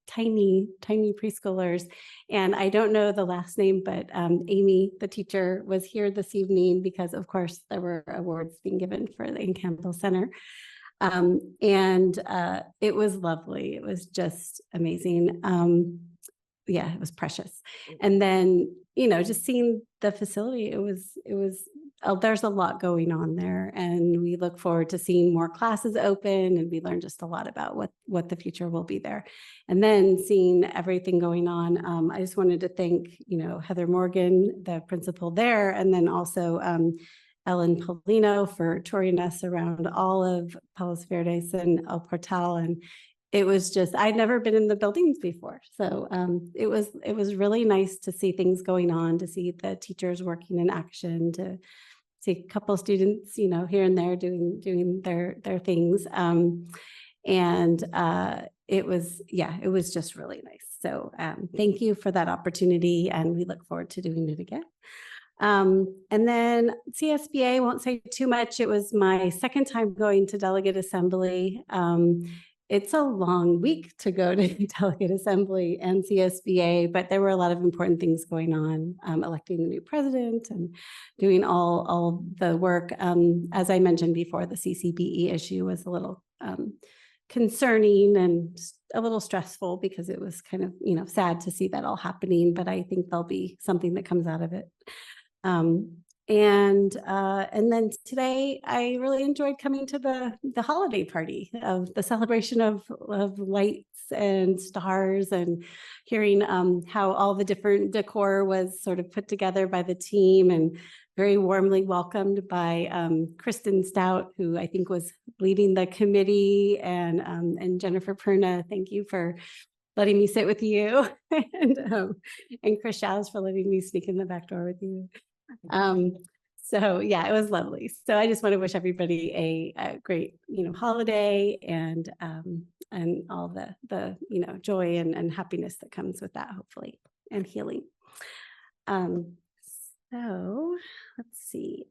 tiny preschoolers. And I don't know the last name, but Amy, the teacher, was here this evening because, of course, there were awards being given for the Campbell Center. And it was lovely. It was just amazing. Yeah, it was precious. And then, just seeing the facility, there's a lot going on there, and we look forward to seeing more classes open, and we learned just a lot about what the future will be there. And then seeing everything going on, I just wanted to thank, Heather Morgan, the principal there, and then also Ellen Polino for touring us around all of Palos Verdes and El Portal. And it was just, I'd never been in the buildings before. So it was really nice to see things going on, to see the teachers working in action, to see a couple of students, here and there doing their things. It was just really nice. So thank you for that opportunity, and we look forward to doing it again. And then CSBA, won't say too much. It was my second time going to Delegate Assembly. It's a long week to go to Delegate Assembly and CSBA, but there were a lot of important things going on, electing the new president and doing all the work. As I mentioned before, the CCBE issue was a little concerning and a little stressful because it was kind of, sad to see that all happening, but I think there'll be something that comes out of it. And then today I really enjoyed coming to the holiday party of the celebration of lights and stars, and hearing how all the different decor was sort of put together by the team, and very warmly welcomed by Kristen Stout, who I think was leading the committee, and Jennifer Perna. Thank you for letting me sit with you, and Chris Shows for letting me sneak in the back door with you. So yeah, it was lovely. So I just want to wish everybody a great, holiday, and all the joy and happiness that comes with that, hopefully, and healing. So let's see.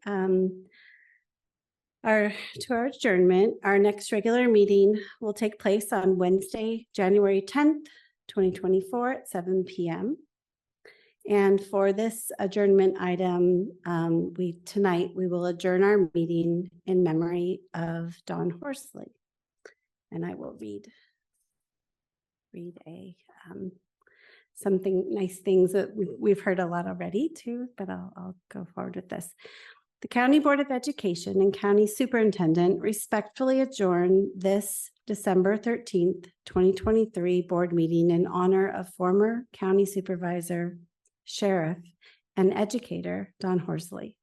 Our adjournment, our next regular meeting will take place on Wednesday, January 10th, 2024 at 7 p.m. And for this adjournment item, tonight we will adjourn our meeting in memory of Dawn Horsley. And I will read something nice things that we've heard a lot already too, but I'll go forward with this. The County Board of Education and County Superintendent respectfully adjourn this December 13th, 2023 board meeting in honor of former County Supervisor, Sheriff, and educator Dawn Horsley,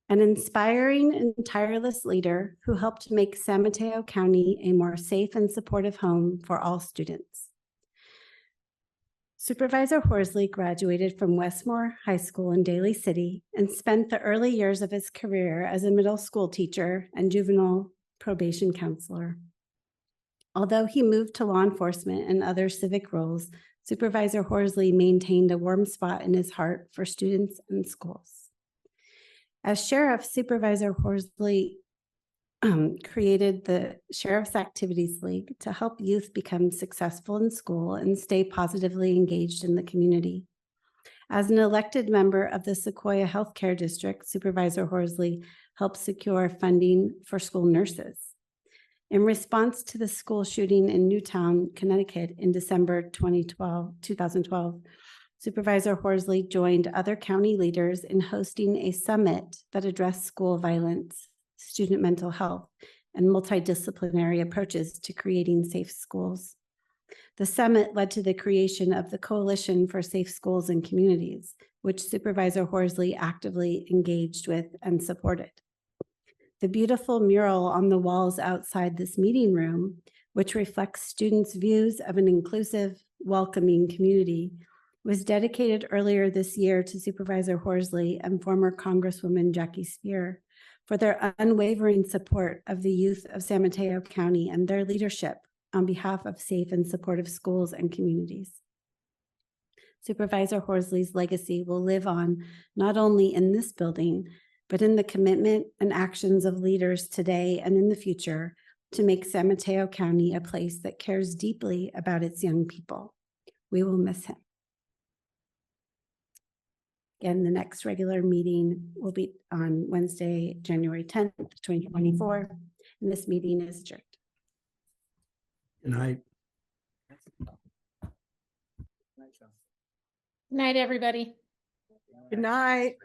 an inspiring and tireless leader who helped make San Mateo County a more safe and supportive home for all students. Supervisor Horsley graduated from Westmore High School in Daly City and spent the early years of his career as a middle school teacher and juvenile probation counselor. Although he moved to law enforcement and other civic roles, Supervisor Horsley maintained a warm spot in his heart for students and schools. As sheriff, Supervisor Horsley created the Sheriff's Activities League to help youth become successful in school and stay positively engaged in the community. As an elected member of the Sequoia Healthcare District, Supervisor Horsley helped secure funding for school nurses. In response to the school shooting in Newtown, Connecticut in December 2012, Supervisor Horsley joined other county leaders in hosting a summit that addressed school violence, student mental health, and multidisciplinary approaches to creating safe schools. The summit led to the creation of the Coalition for Safe Schools and Communities, which Supervisor Horsley actively engaged with and supported. The beautiful mural on the walls outside this meeting room, which reflects students' views of an inclusive, welcoming community, was dedicated earlier this year to Supervisor Horsley and former Congresswoman Jackie Spear for their unwavering support of the youth of San Mateo County and their leadership on behalf of safe and supportive schools and communities. Supervisor Horsley's legacy will live on not only in this building, but in the commitment and actions of leaders today and in the future to make San Mateo County a place that cares deeply about its young people. We will miss him. Again, the next regular meeting will be on Wednesday, January 10th, 2024, and this meeting is adjourned. Good night. Night, everybody. Good night.